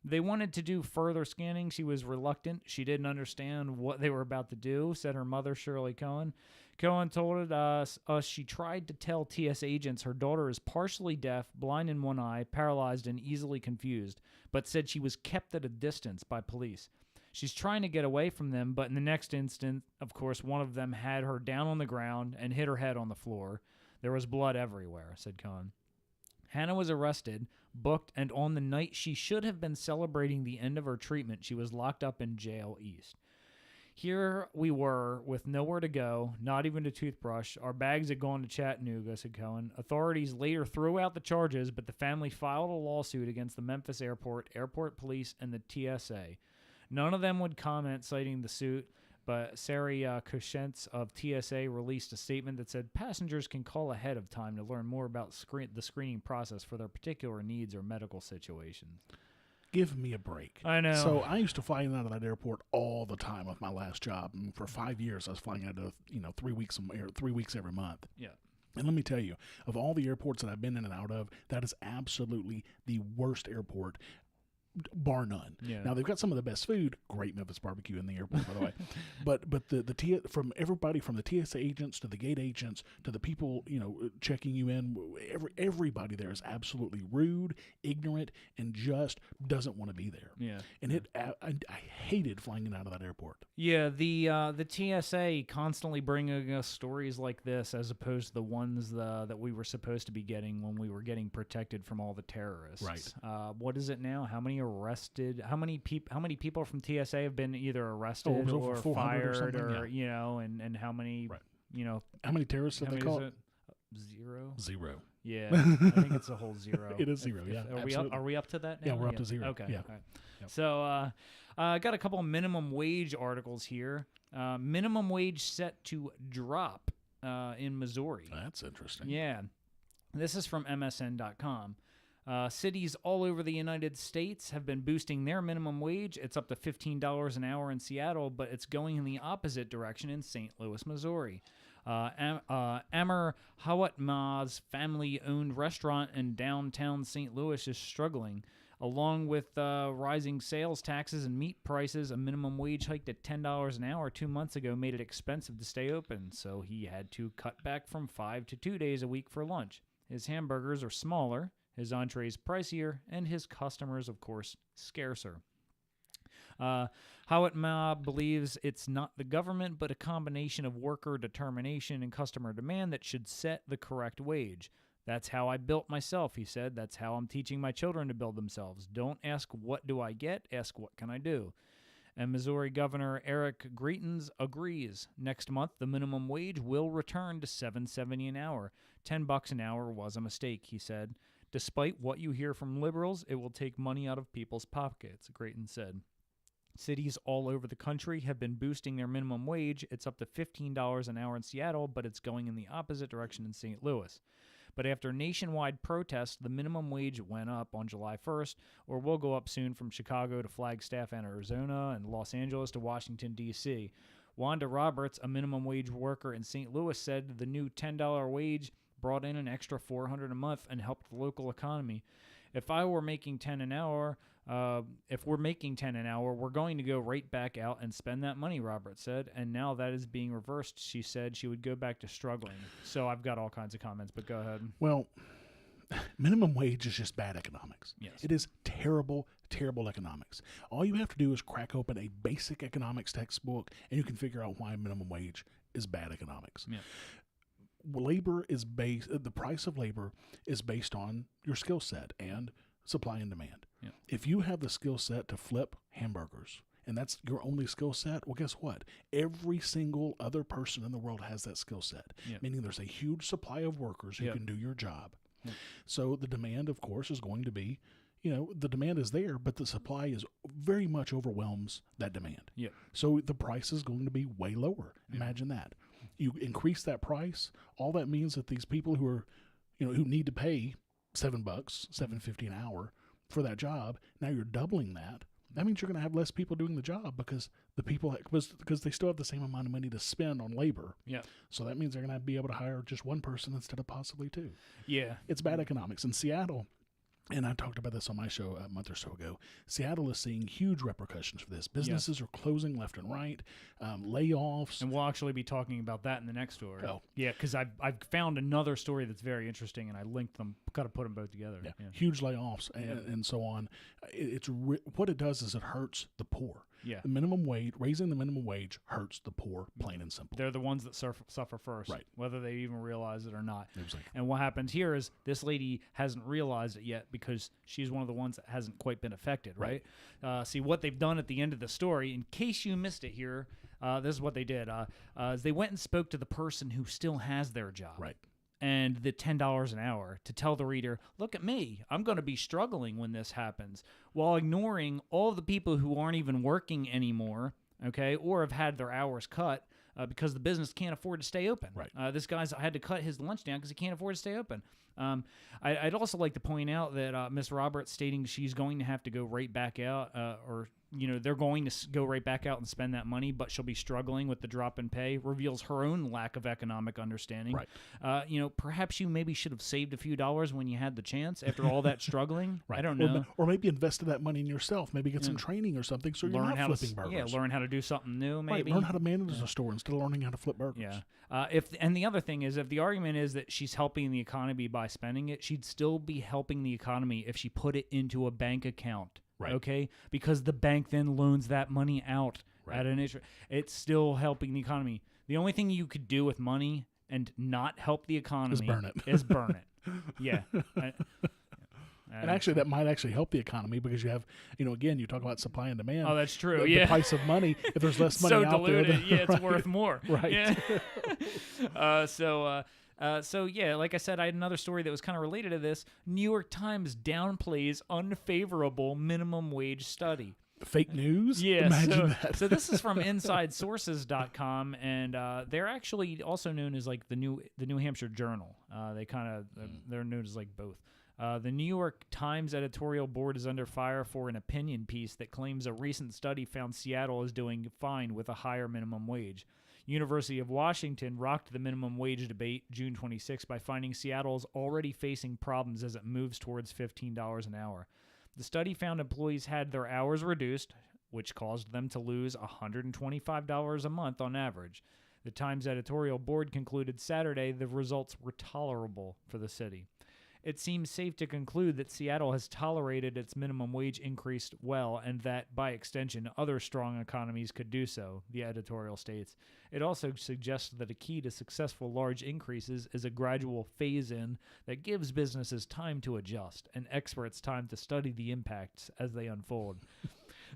They wanted to do further scanning. She was reluctant. She didn't understand what they were about to do, said her mother, Shirley Cohen. Cohen told us she tried to tell TS agents her daughter is partially deaf, blind in one eye, paralyzed, and easily confused, but said she was kept at a distance by police. She's trying to get away from them, but in the next instant, of course, one of them had her down on the ground and hit her head on the floor. There was blood everywhere, said Cohen. Hannah was arrested, booked, and on the night she should have been celebrating the end of her treatment, she was locked up in Jail East. Here we were, with nowhere to go, not even a toothbrush. Our bags had gone to Chattanooga, said Cohen. Authorities later threw out the charges, but the family filed a lawsuit against the Memphis airport, airport police, and the TSA. None of them would comment, citing the suit, but Sari Kushentz of TSA released a statement that said passengers can call ahead of time to learn more about the screening process for their particular needs or medical situations. Give me a break. I know. So I used to fly in and out of that airport all the time with my last job. And for 5 years, I was flying out of 3 weeks, 3 weeks every month. Yeah. And let me tell you, of all the airports that I've been in and out of, that is absolutely the worst airport, bar none. Yeah. Now they've got some of the best food. Great Memphis barbecue in the airport, by the way. But from everybody, from the TSA agents to the gate agents to the people checking you in, everybody there is absolutely rude, ignorant, and just doesn't want to be there. Yeah. And I hated flying in and out of that airport. Yeah. The TSA constantly bringing us stories like this, as opposed to the ones that we were supposed to be getting when we were getting protected from all the terrorists. Right. What is it now? How many arrested? How many people from TSA have been either arrested or fired, or yeah. and how many? Right. How many terrorists have they caught? Zero. Yeah, I think it's a whole zero. It is zero. Yeah. Are we up to that now? Yeah, we're up to zero. Okay. Yeah. All right. Yep. So I got a couple of minimum wage articles here. Minimum wage set to drop in Missouri. That's interesting. Yeah. This is from MSN.com. Cities all over the United States have been boosting their minimum wage. It's up to $15 an hour in Seattle, but it's going in the opposite direction in St. Louis, Missouri. Amr Hawatma's family-owned restaurant in downtown St. Louis is struggling. Along with rising sales taxes and meat prices, a minimum wage hike to $10 an hour 2 months ago made it expensive to stay open, so he had to cut back from 5 to 2 days a week for lunch. His hamburgers are smaller, his entrees pricier, and his customers, of course, scarcer. Hawatma believes it's not the government, but a combination of worker determination and customer demand that should set the correct wage. That's how I built myself, he said. That's how I'm teaching my children to build themselves. Don't ask what do I get, ask what can I do. And Missouri Governor Eric Greitens agrees. Next month, the minimum wage will return to $7.70 an hour. $10 an hour was a mistake, he said. Despite what you hear from liberals, it will take money out of people's pockets, Greitens said. Cities all over the country have been boosting their minimum wage. It's up to $15 an hour in Seattle, but it's going in the opposite direction in St. Louis. But after nationwide protests, the minimum wage went up on July 1st, or will go up soon from Chicago to Flagstaff and Arizona, and Los Angeles to Washington, D.C. Wanda Roberts, a minimum wage worker in St. Louis, said the new $10 wage brought in an extra $400 a month and helped the local economy. If we're making $10 an hour, we're going to go right back out and spend that money, Roberts said. And now that is being reversed. She said she would go back to struggling. So I've got all kinds of comments, but go ahead. Well, minimum wage is just bad economics. Yes. It is terrible, terrible economics. All you have to do is crack open a basic economics textbook, and you can figure out why minimum wage is bad economics. Yeah. The price of labor is based on your skill set and supply and demand. Yeah. If you have the skill set to flip hamburgers and that's your only skill set, well, guess what? Every single other person in the world has that skill set, meaning there's a huge supply of workers who can do your job. So the demand, of course, is going to be, the demand is there, but the supply is very much overwhelms that demand. So the price is going to be way lower. Imagine that. You increase that price, all that means that these people who are, who need to pay $7, $7.50 an hour for that job, now you're doubling that. That means you're going to have less people doing the job because because they still have the same amount of money to spend on labor. So that means they're going to be able to hire just one person instead of possibly two. It's bad economics. In Seattle, and I talked about this on my show a month or so ago, Seattle is seeing huge repercussions for this. Businesses are closing left and right, layoffs. And we'll actually be talking about that in the next story. Because I've found another story that's very interesting, and I linked them, got to put them both together. Huge layoffs and so on. What it does is it hurts the poor. The minimum wage, raising the minimum wage hurts the poor, plain and simple. They're the ones that suffer first, whether they even realize it or not. Exactly. And what happens here is this lady hasn't realized it yet because she's one of the ones that hasn't quite been affected, right? See, what they've done at the end of the story, in case you missed it here, this is what they did. Is they went and spoke to the person who still has their job. And the $10 an hour to tell the reader, look at me, I'm going to be struggling when this happens, while ignoring all the people who aren't even working anymore, or have had their hours cut because the business can't afford to stay open. This guy's had to cut his lunch down because he can't afford to stay open. I'd also like to point out that Miss Roberts stating she's going to have to go right back out, or they're going to go right back out and spend that money, but she'll be struggling with the drop in pay, reveals her own lack of economic understanding. Perhaps you maybe should have saved a few dollars when you had the chance after all that struggling. I don't know. Or maybe invested that money in yourself. Maybe get some training or something so you're not flipping burgers. Learn how to do something new, maybe. Learn how to manage a store instead of learning how to flip burgers. And the other thing is, if the argument is that she's helping the economy by spending it, she'd still be helping the economy if she put it into a bank account. Because the bank then loans that money out at an interest. It's still helping the economy. The only thing you could do with money and not help the economy is burn it. And actually, that might actually help the economy because you have, again, you talk about supply and demand. Oh, that's true. The price of money, if there's less money out there. It's worth more. So, like I said, I had another story that was kind of related to this. New York Times downplays unfavorable minimum wage study. Fake news? Imagine that. So this is from InsideSources.com, and they're actually also known as like the New Hampshire Journal. They're known as like both. The New York Times editorial board is under fire for an opinion piece that claims a recent study found Seattle is doing fine with a higher minimum wage. University of Washington rocked the minimum wage debate June 26 by finding Seattle is already facing problems as it moves towards $15 an hour. The study found employees had their hours reduced, which caused them to lose $125 a month on average. The Times editorial board concluded Saturday the results were tolerable for the city. It seems safe to conclude that Seattle has tolerated its minimum wage increase well, and that, by extension, other strong economies could do so, the editorial states. It also suggests that a key to successful large increases is a gradual phase-in that gives businesses time to adjust and experts time to study the impacts as they unfold.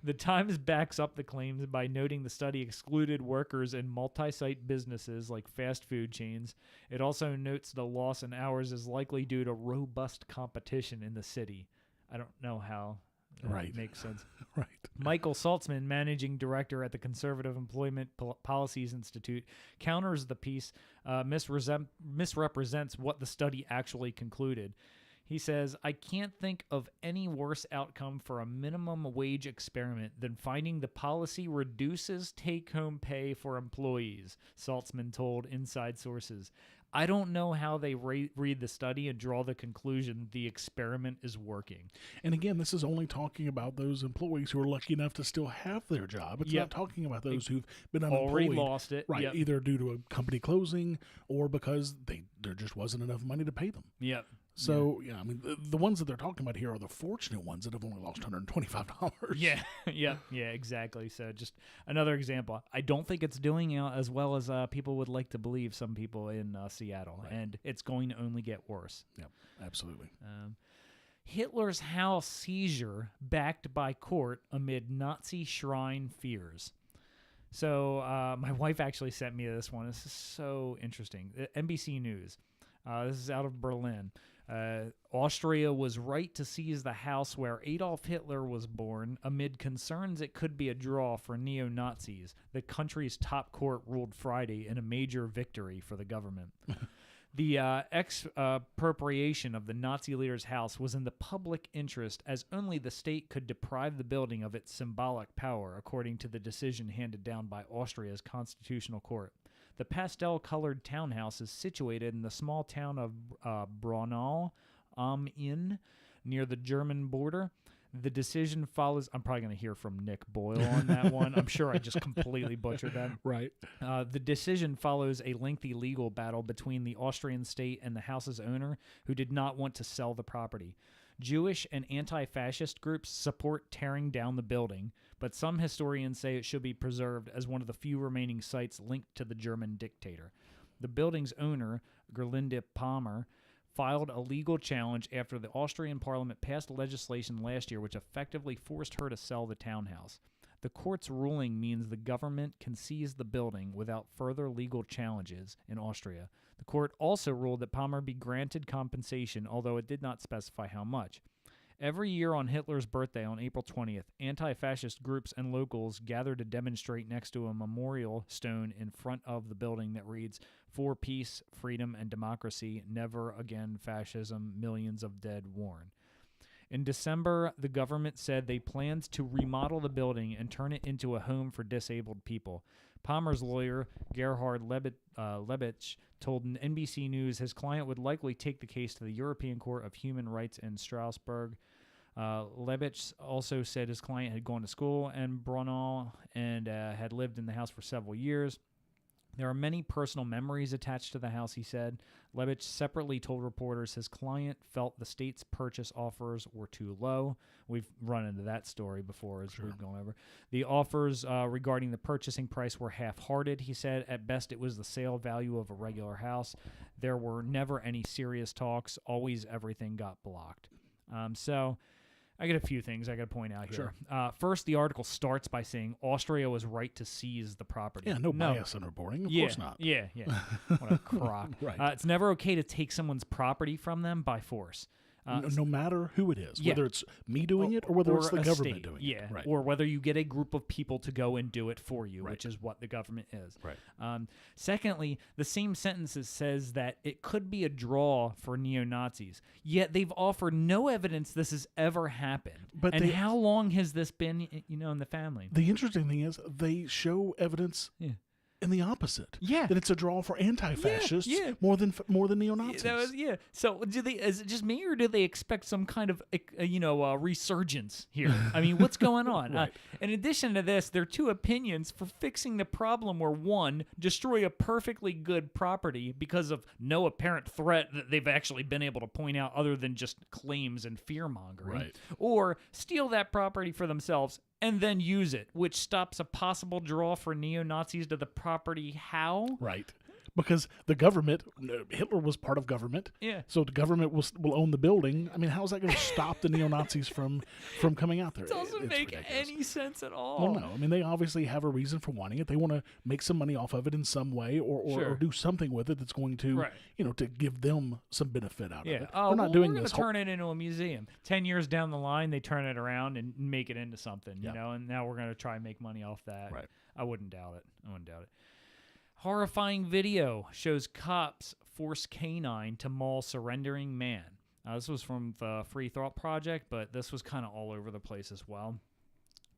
The Times backs up the claims by noting the study excluded workers in multi-site businesses like fast food chains. It also notes the loss in hours is likely due to robust competition in the city. I don't know how that makes sense. Michael Saltzman, managing director at the Conservative Employment Policies Institute, counters the piece misrepresents what the study actually concluded. He says, I can't think of any worse outcome for a minimum wage experiment than finding the policy reduces take-home pay for employees, Saltzman told Inside Sources. I don't know how they read the study and draw the conclusion the experiment is working. And again, this is only talking about those employees who are lucky enough to still have their job. It's not talking about those who've been unemployed. Already lost it. Either due to a company closing or because there just wasn't enough money to pay them. So, I mean, the ones that they're talking about here are the fortunate ones that have only lost $125. Yeah, exactly. So just another example. I don't think it's doing as well as people would like to believe, some people in Seattle, and it's going to only get worse. Yeah, absolutely. Hitler's house seizure backed by court amid Nazi shrine fears. So my wife actually sent me this one. This is so interesting. NBC News. This is out of Berlin. Austria was right to seize the house where Adolf Hitler was born amid concerns it could be a draw for neo-Nazis. The country's top court ruled Friday in a major victory for the government. The expropriation of the Nazi leader's house was in the public interest, as only the state could deprive the building of its symbolic power, according to the decision handed down by Austria's constitutional court. The pastel-colored townhouse is situated in the small town of Braunau am Inn, near the German border. The decision follows... I'm probably going to hear from Nick Boyle on that one. I'm sure I just completely butchered that. Right. The decision follows a lengthy legal battle between the Austrian state and the house's owner, who did not want to sell the property. Jewish and anti-fascist groups support tearing down the building, but some historians say it should be preserved as one of the few remaining sites linked to the German dictator. The building's owner, Gerlinde Palmer, filed a legal challenge after the Austrian parliament passed legislation last year which effectively forced her to sell the townhouse. The court's ruling means the government can seize the building without further legal challenges in Austria. The court also ruled that Palmer be granted compensation, although it did not specify how much. Every year on Hitler's birthday on April 20th, anti-fascist groups and locals gather to demonstrate next to a memorial stone in front of the building that reads, "For peace, freedom, and democracy, never again fascism, millions of dead warn." In December, the government said they planned to remodel the building and turn it into a home for disabled people. Palmer's lawyer, Gerhard Lebich, told NBC News his client would likely take the case to the European Court of Human Rights in Strasbourg. Lebich also said his client had gone to school in Braunau and had lived in the house for several years. There are many personal memories attached to the house, he said. Lebich separately told reporters his client felt the state's purchase offers were too low. We've run into that story before as we've gone over. The offers regarding the purchasing price were half-hearted, he said. At best, it was the sale value of a regular house. There were never any serious talks. Always everything got blocked. So I got a few things I got to point out here. First, the article starts by saying Austria was right to seize the property. Yeah, no bias in reporting. Of course not. Yeah. What a crock. Right. It's never okay to take someone's property from them by force. No matter who it is, whether it's me doing it or whether it's the government doing it. Right. Or whether you get a group of people to go and do it for you, which is what the government is. Right. Secondly, the same sentence says that it could be a draw for neo-Nazis, yet they've offered no evidence this has ever happened. But how long has this been, in the family? The interesting thing is they show evidence in the opposite. Yeah. That it's a draw for anti-fascists more than neo-Nazis. So is it just me, or do they expect some kind of resurgence here? I mean, what's going on? Right. In addition to this, there are two opinions for fixing the problem where one, destroy a perfectly good property because of no apparent threat that they've actually been able to point out other than just claims and fear-mongering. Right. Or steal that property for themselves and then use it, which stops a possible draw for neo-Nazis to the property. How? Right. Because the government, Hitler was part of government. Yeah. So the government will own the building. I mean, how is that going to stop the neo-Nazis from coming out there? It doesn't make any sense at all. Well, no. I mean, they obviously have a reason for wanting it. They want to make some money off of it in some way or do something with it that's going to, to give them some benefit out of it. They're not doing this. We're going to turn it into a museum. 10 years down the line, they turn it around and make it into something, and now we're going to try and make money off that. Right. I wouldn't doubt it. Horrifying video shows cops force canine to maul surrendering man. This was from the Free Thought Project, but this was kind of all over the place as well.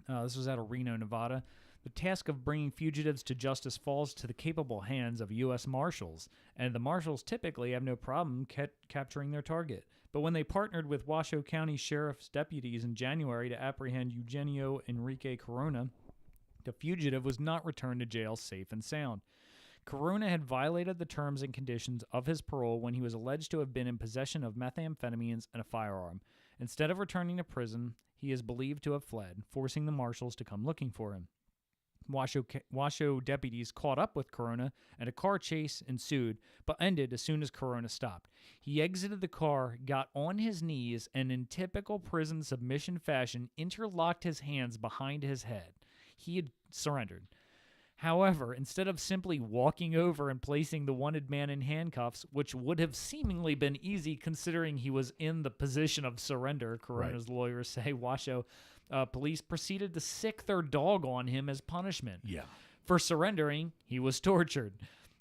This was out of Reno, Nevada. The task of bringing fugitives to justice falls to the capable hands of U.S. Marshals, and the Marshals typically have no problem capturing their target. But when they partnered with Washoe County Sheriff's deputies in January to apprehend Eugenio Enrique Corona, the fugitive was not returned to jail safe and sound. Corona had violated the terms and conditions of his parole when he was alleged to have been in possession of methamphetamines and a firearm. Instead of returning to prison, he is believed to have fled, forcing the marshals to come looking for him. Washoe deputies caught up with Corona, and a car chase ensued, but ended as soon as Corona stopped. He exited the car, got on his knees, and in typical prison submission fashion, interlocked his hands behind his head. He had surrendered. However, instead of simply walking over and placing the wanted man in handcuffs, which would have seemingly been easy considering he was in the position of surrender, Corona's lawyers say, Washoe police proceeded to sick their dog on him as punishment. Yeah. For surrendering, he was tortured.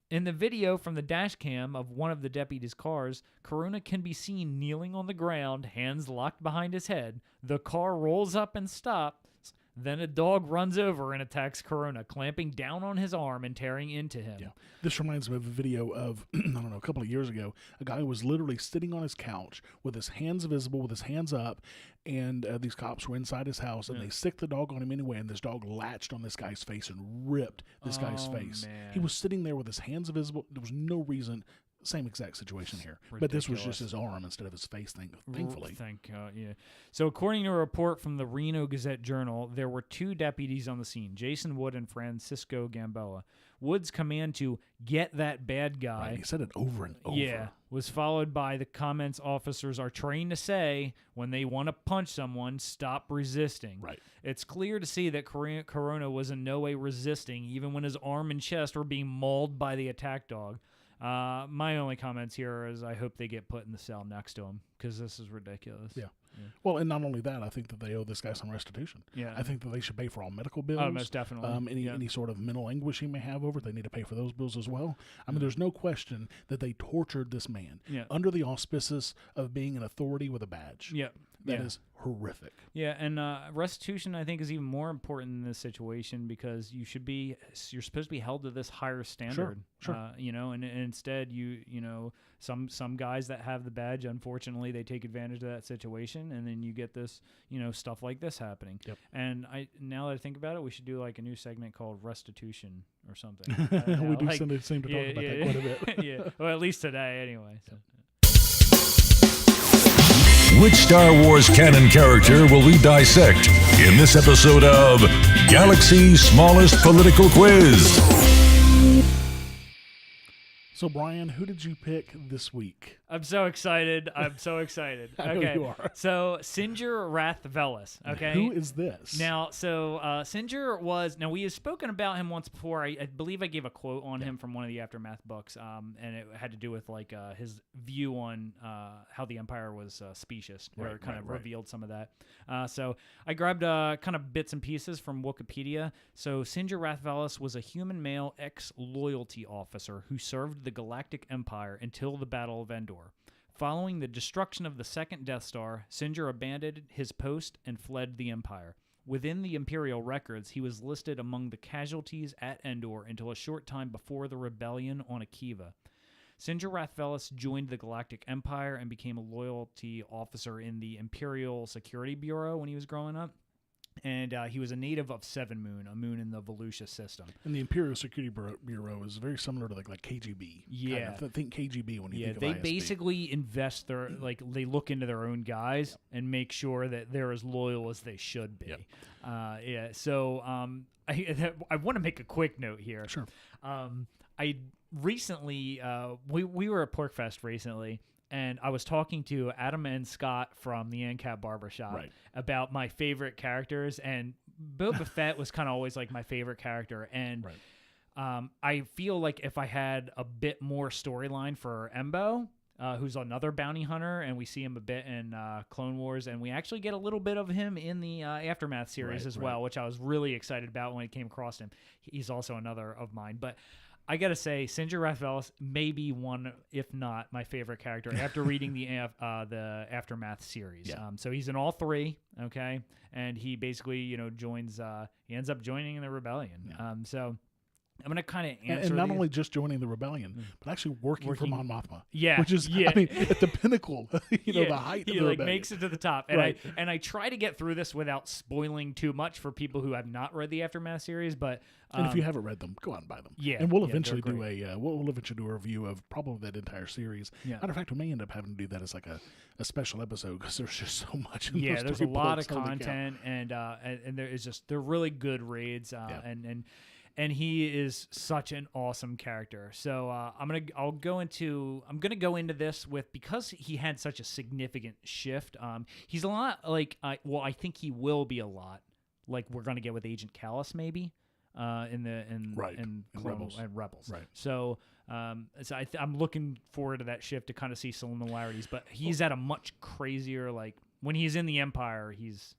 In the video from the dash cam of one of the deputies' cars, Corona can be seen kneeling on the ground, hands locked behind his head. The car rolls up and stops. Then a dog runs over and attacks Corona, clamping down on his arm and tearing into him. Yeah. This reminds me of a video of, I don't know, a couple of years ago. A guy was literally sitting on his couch with his hands visible, with his hands up, and these cops were inside his house, and they sicked the dog on him anyway, and this dog latched on this guy's face and ripped this guy's face. Man. He was sitting there with his hands visible. There was no reason. Same exact situation here. Ridiculous. But this was just his arm instead of his face, thankfully. Thank God, yeah. So according to a report from the Reno Gazette-Journal, there were 2 deputies on the scene, Jason Wood and Francisco Gamboa. Wood's command to get that bad guy. Right, he said it over and over. Yeah, was followed by the comments officers are trained to say when they want to punch someone, stop resisting. Right. It's clear to see that Corona was in no way resisting, even when his arm and chest were being mauled by the attack dog. My only comments here is I hope they get put in the cell next to him because this is ridiculous. Yeah. Well, and not only that, I think that they owe this guy some restitution. Yeah. I think that they should pay for all medical bills. Oh, most definitely. Any sort of mental anguish he may have over it, they need to pay for those bills as well. I mean, there's no question that they tortured this man under the auspices of being an authority with a badge. Yeah. That is horrific. Yeah, and restitution, I think, is even more important in this situation because you're supposed to be held to this higher standard. Sure. And instead, some guys that have the badge, unfortunately, they take advantage of that situation, and then you get this, stuff like this happening. Yep. And now that I think about it, we should do like a new segment called restitution or something. We do seem to talk about that quite a bit. Yeah, well, at least today, anyway. So. Which Star Wars canon character will we dissect in this episode of Galaxy's Smallest Political Quiz? So, Brian, who did you pick this week? I'm so excited. I Okay. know you are. So, Sinjir Rathvelis. Okay. Who is this? Now, Sinjir now we have spoken about him once before. I believe I gave a quote on him from one of the Aftermath books, and it had to do with like his view on how the Empire was specious, where it kind of revealed some of that. So I grabbed kind of bits and pieces from Wikipedia. So Sinjir Rathvelis was a human male ex-loyalty officer who served the Galactic Empire until the Battle of Endor. Following the destruction of the second Death Star, Sinjir abandoned his post and fled the Empire. Within the Imperial records, he was listed among the casualties at Endor until a short time before the rebellion on Akiva. Sinjir Rathvelis joined the Galactic Empire and became a loyalty officer in the Imperial Security Bureau when he was growing up. And he was a native of Seven Moon, a moon in the Volusia system. And the Imperial Security Bureau is very similar to like KGB. Yeah. Kind of. Think KGB when you think of they ISB. basically invest they look into their own guys and make sure that they're as loyal as they should be. Yep. So I want to make a quick note here. Sure. I recently, we were at PorkFest recently, and I was talking to Adam and Scott from the ANCAP Barbershop about my favorite characters, and Boba Fett was kind of always like my favorite character, and I feel like if I had a bit more storyline for Embo, who's another bounty hunter, and we see him a bit in Clone Wars, and we actually get a little bit of him in the Aftermath series as well, which I was really excited about when I came across him. He's also another of mine, but I gotta say, Sinjir Rathvelis may be one, if not my favorite character, after reading the Aftermath series. Yeah. So he's in all 3, okay, and he basically, joins. He ends up joining in the rebellion. Yeah. So I'm gonna kind of answer and not these. only just joining the rebellion, but actually working for Mon Mothma. Yeah, which is I mean at the pinnacle, the height of the like rebellion. makes it to the top. And Right. I try to get through this without spoiling too much for people who have not read the Aftermath series. But and if you haven't read them, go out and buy them. Yeah, and we'll yeah, eventually they're do we'll eventually do a review of probably that entire series. Yeah. Matter of fact, we may end up having to do that as like a special episode because there's just so much. In yeah, those there's a three lot of books, holy cow. content, and there is just they're really good raids, and he is such an awesome character. So I'm gonna go into this with, because he had such a significant shift. He's a lot like I think he will be a lot like we're gonna get with Agent Callus maybe. In Rebels. And Rebels. Right. So, I'm looking forward to that shift to kind of see similarities. But he's at a much crazier, like when he's in the Empire, he's.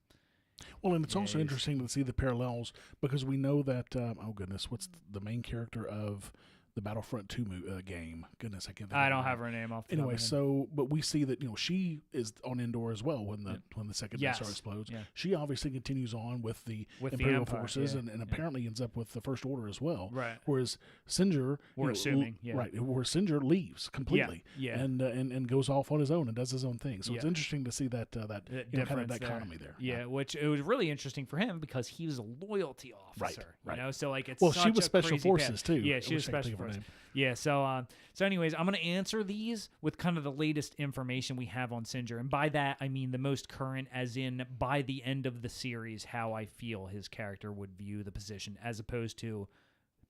Well, and it's also interesting to see the parallels because we know that. Oh goodness, what's the main character of the Battlefront 2 game? Goodness, I can't think. I don't have her name off the top Anyway, of my head. so but we see that she is on Endor as well when the second Death Star explodes. Yeah. She obviously continues on with the With the Imperial Empire, forces yeah, and apparently ends up with the First Order as well. Right. Whereas Sinjar, We're assuming, yeah. right, where Sinjar leaves completely, Yeah. and goes off on his own and does his own thing. So it's Yeah. interesting to see that kind of difference dichotomy there. Yeah, which it was really interesting for him because he was a loyalty officer. Right. You know, so like it's Well, such she was a Special crazy Forces path. too. Yeah, I she was wish I could Special think of her Forces. name. Yeah, so anyways, I'm gonna answer these with kind of the latest information we have on Sinjar, and by that I mean the most current, as in by the end of the series, how I feel his character would view the position, as opposed to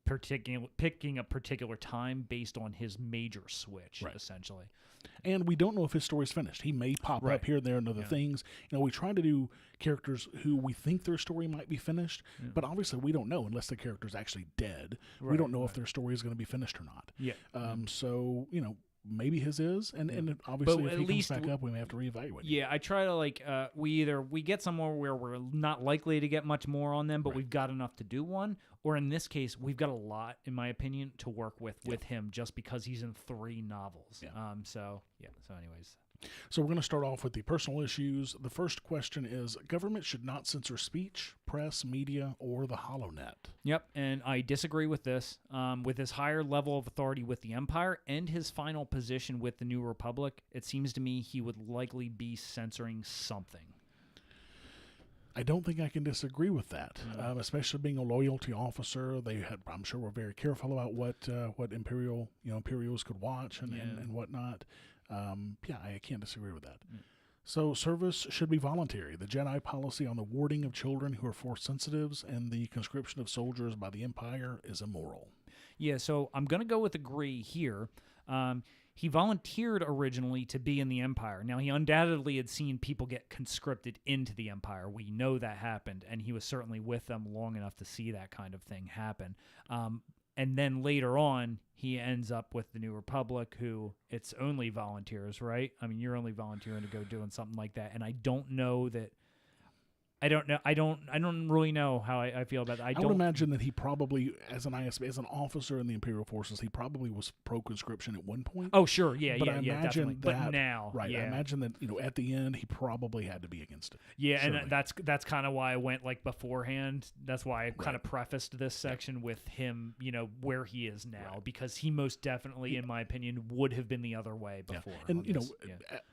picking a particular time based on his major switch, essentially. And we don't know if his story's finished. He may pop up here and there and other things. We try to do characters who we think their story might be finished, but obviously we don't know unless the character's actually dead. We don't know if their story is going to be finished or not. Yeah. So, maybe his is, and obviously But if at he least comes back up, we may have to reevaluate. Yeah, I try to we get somewhere where we're not likely to get much more on them, but we've got enough to do one. Or in this case, we've got a lot, in my opinion, to work with him just because he's in 3 novels. Yeah. So anyways. So we're going to start off with the personal issues. The first question is, government should not censor speech, press, media, or the HoloNet. Yep, and I disagree with this. With his higher level of authority with the Empire and his final position with the New Republic, it seems to me he would likely be censoring something. I don't think I can disagree with that, especially being a loyalty officer. I'm sure, were very careful about what Imperials could watch and whatnot. I can't disagree with that. So service should be voluntary. The Jedi policy on the warding of children who are Force sensitives and the conscription of soldiers by the Empire is immoral. Yeah, so I'm going to go with agree here. He volunteered originally to be in the Empire. Now, he undoubtedly had seen people get conscripted into the Empire. We know that happened, and he was certainly with them long enough to see that kind of thing happen. And then later on, he ends up with the New Republic, who it's only volunteers, right? I mean, you're only volunteering to go doing something like that, and I don't know that. I don't really know how I feel about that. I would imagine that he probably, as an officer in the Imperial Forces, he probably was pro-conscription at one point. Oh, sure, yeah, but yeah, definitely. But now, right? I imagine that at the end he probably had to be against it. Yeah, surely. And that's kind of why I went beforehand. That's why I kind of prefaced this section with him, where he is now, because he most definitely, in my opinion, would have been the other way before. And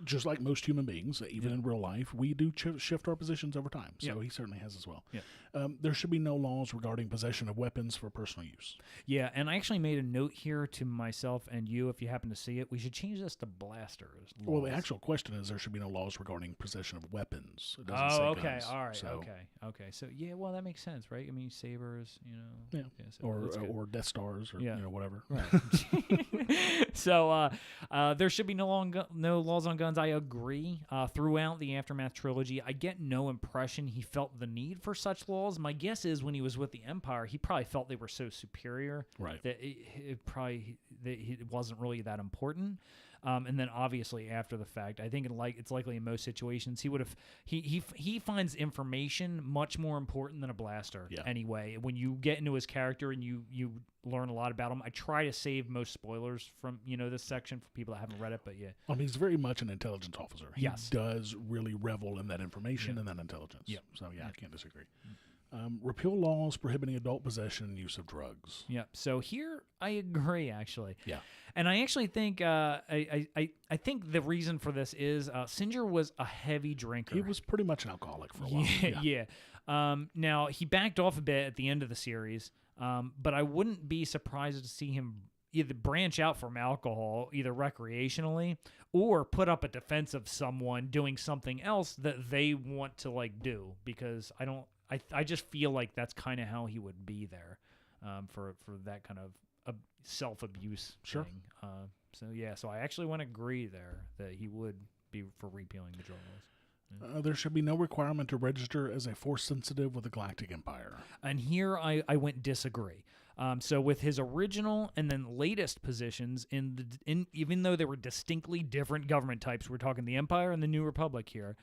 just like most human beings, even in real life, we do shift our positions over time. So he certainly has as well. Yeah. There should be no laws regarding possession of weapons for personal use. Yeah, and I actually made a note here to myself and you, if you happen to see it. We should change this to blasters laws. Well, the actual question is there should be no laws regarding possession of weapons. It doesn't say okay. guns, All right. so. Okay. So, well, that makes sense, right? I mean, sabers, Yeah. so or Death Stars or whatever. Right. So there should be no laws on guns. I agree. Throughout the Aftermath trilogy, I get no impression he felt the need for such laws. My guess is when he was with the Empire, he probably felt they were so superior that it wasn't really that important. And then obviously after the fact, I think it's likely in most situations he finds information much more important than a blaster. Anyway, when you get into his character and you learn a lot about him, I try to save most spoilers from this section for people that haven't read it. But he's very much an intelligence officer. He does really revel in that information and that intelligence. So I can't disagree. Repeal laws prohibiting adult possession and use of drugs. Yep. So here I agree, actually. Yeah. And I actually think I think the reason for this is Singer was a heavy drinker. He was pretty much an alcoholic for a while. Yeah. Now, he backed off a bit at the end of the series, but I wouldn't be surprised to see him either branch out from alcohol, either recreationally, or put up a defense of someone doing something else that they want to do, because I just feel like that's kind of how he would be there, for that kind of self-abuse thing. So I actually want to agree there that he would be for repealing the drug laws. There should be no requirement to register as a force sensitive with the Galactic Empire. And here I went disagree. So with his original and then latest positions, even though they were distinctly different government types, we're talking the Empire and the New Republic here,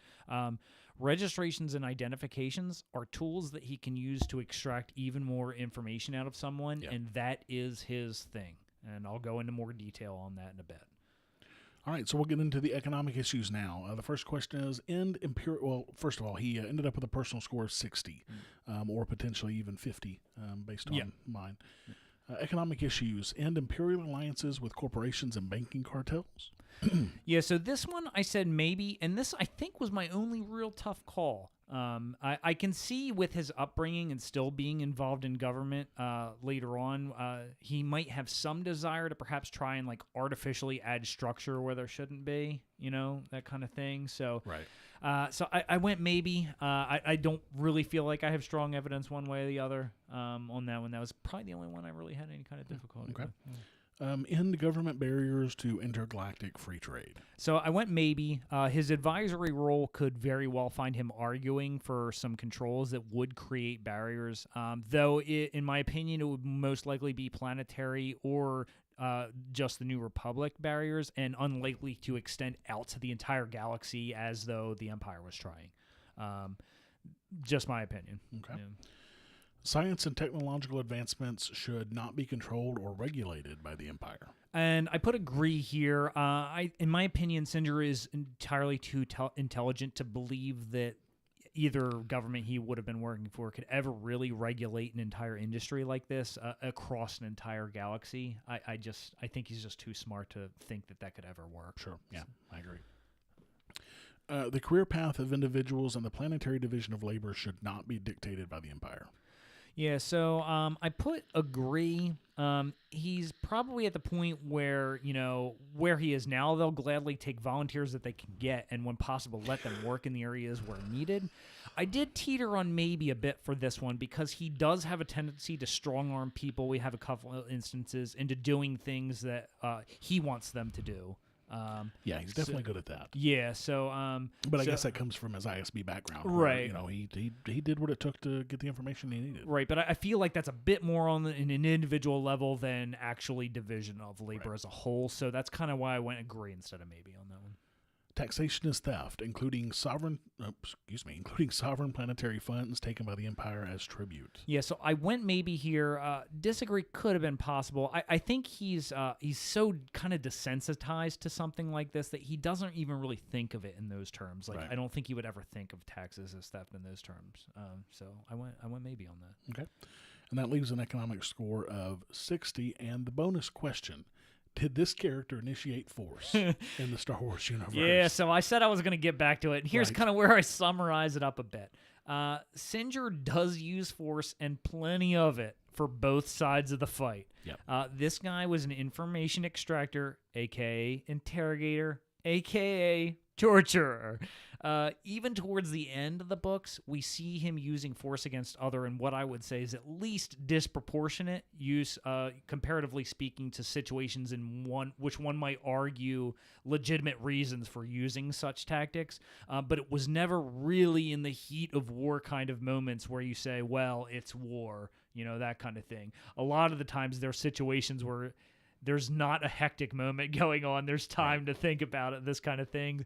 registrations and identifications are tools that he can use to extract even more information out of someone, and that is his thing. And I'll go into more detail on that in a bit. All right, so we'll get into the economic issues now. The first question is, well, first of all, he ended up with a personal score of 60, or potentially even 50, based on mine. Economic issues, end imperial alliances with corporations and banking cartels. Yeah, so this one I said maybe, and this I think was my only real tough call. I can see with his upbringing and still being involved in government later on, he might have some desire to perhaps try and artificially add structure where there shouldn't be, that kind of thing. So, so I went maybe. I don't really feel like I have strong evidence one way or the other on that one. That was probably the only one I really had any kind of difficulty with. End government barriers to intergalactic free trade. So I went maybe. His advisory role could very well find him arguing for some controls that would create barriers, though in my opinion it would most likely be planetary or just the New Republic barriers, and unlikely to extend out to the entire galaxy as though the Empire was trying. Just my opinion. Okay. Yeah. Science and technological advancements should not be controlled or regulated by the Empire. And I put agree here. In my opinion, Singer is entirely too intelligent to believe that either government he would have been working for could ever really regulate an entire industry like this across an entire galaxy. I think he's just too smart to think that could ever work. Sure. Yeah, I agree. The career path of individuals and the planetary division of labor should not be dictated by the Empire. Yeah, so I put agree. He's probably at the point where, where he is now, they'll gladly take volunteers that they can get and when possible let them work in the areas where needed. I did teeter on maybe a bit for this one because he does have a tendency to strong-arm people. We have a couple of instances into doing things that he wants them to do. Yeah, he's definitely good at that. Yeah, so but I guess that comes from his ISB background, right? Where, he did what it took to get the information he needed, right? But I feel like that's a bit more on an individual level than actually division of labor as a whole. So that's kind of why I went agree instead of maybe on that one. Taxation is theft, including sovereign planetary funds taken by the Empire as tribute. Yeah, so I went maybe here. Disagree could have been possible. I think he's so kind of desensitized to something like this that he doesn't even really think of it in those terms. I don't think he would ever think of taxes as theft in those terms. So I went maybe on that. Okay, and that leaves an economic score of 60. And the bonus question: did this character initiate force in the Star Wars universe? Yeah, so I said I was going to get back to it. And here's kind of where I summarize it up a bit. Singer does use force and plenty of it for both sides of the fight. Yep. This guy was an information extractor, a.k.a. interrogator, a.k.a. torturer. Even towards the end of the books, we see him using force against other in what I would say is at least disproportionate use, comparatively speaking, to situations in which one might argue legitimate reasons for using such tactics. But it was never really in the heat of war kind of moments where you say, well, it's war, that kind of thing. A lot of the times there are situations where there's not a hectic moment going on. There's time to think about it, this kind of thing.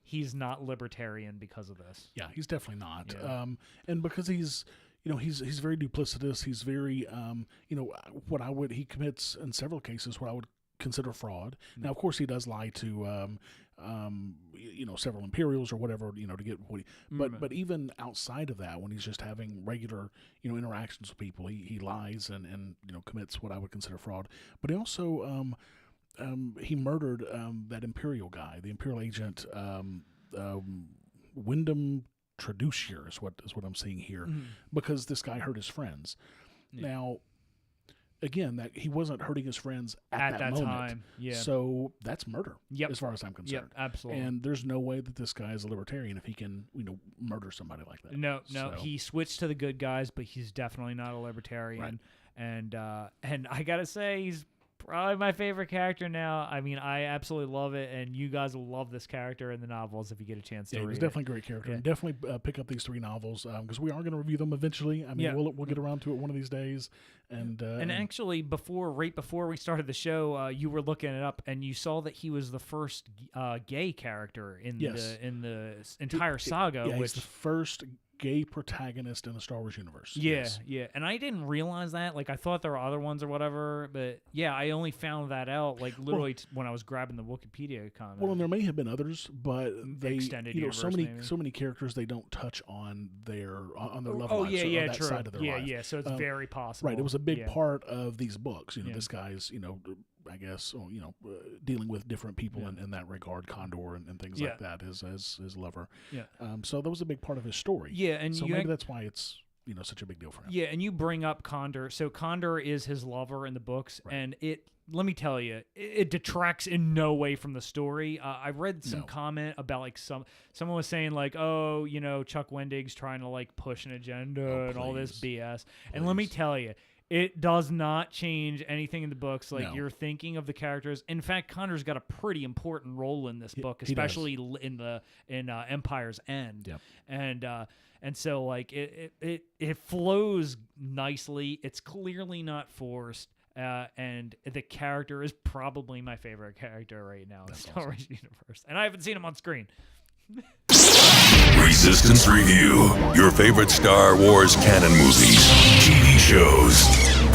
He's not libertarian because of this. Yeah, he's definitely not. Yeah. And because he's very duplicitous. He's very, he commits in several cases what I would consider fraud. Now, of course, he does lie to several Imperials or whatever, to get what he. But even outside of that, when he's just having regular interactions with people, he lies and commits what I would consider fraud. But he also he murdered that Imperial guy, the Imperial agent Wyndham Traducier is what I'm seeing here, because this guy hurt his friends. Yeah. Now, again, that he wasn't hurting his friends at that moment. Time. Yeah. So that's murder, as far as I'm concerned. Yep, absolutely. And there's no way that this guy is a libertarian if he can, murder somebody like that. No, he switched to the good guys, but he's definitely not a libertarian. Right. And I gotta say, he's probably my favorite character now. I mean, I absolutely love it, and you guys will love this character in the novels if you get a chance to read it. He's definitely a great character. Yeah. And definitely pick up these 3 novels because we are going to review them eventually. I mean, we'll get around to it one of these days. And actually, right before we started the show, you were looking it up, and you saw that he was the first gay character in the entire saga. Yeah, he's the first gay protagonist in the Star Wars universe. Yeah. And I didn't realize that. Like, I thought there were other ones or whatever, but I only found that out literally when I was grabbing the Wikipedia comment. Well, and there may have been others, but they extended so many characters they don't touch on their love lives. True. Side of their life. So it's very possible. Right. It was a big part of these books. This guy's I guess, dealing with different people in that regard, Condor and things like that, his lover. Yeah. So that was a big part of his story. Yeah, and so maybe that's why it's such a big deal for him. Yeah, and you bring up Condor. So Condor is his lover in the books, and let me tell you, it detracts in no way from the story. I read some comment about like someone was saying like, oh, Chuck Wendig's trying to like push an agenda and all this BS. And let me tell you, it does not change anything in the books. Like, you're thinking of the characters. In fact, Condor's got a pretty important role in this book, especially in Empire's End. Yep. And so like it flows nicely. It's clearly not forced. And the character is probably my favorite character right now in the Star Wars universe. And I haven't seen him on screen. Resistance Review. Your favorite Star Wars canon movies, TV shows,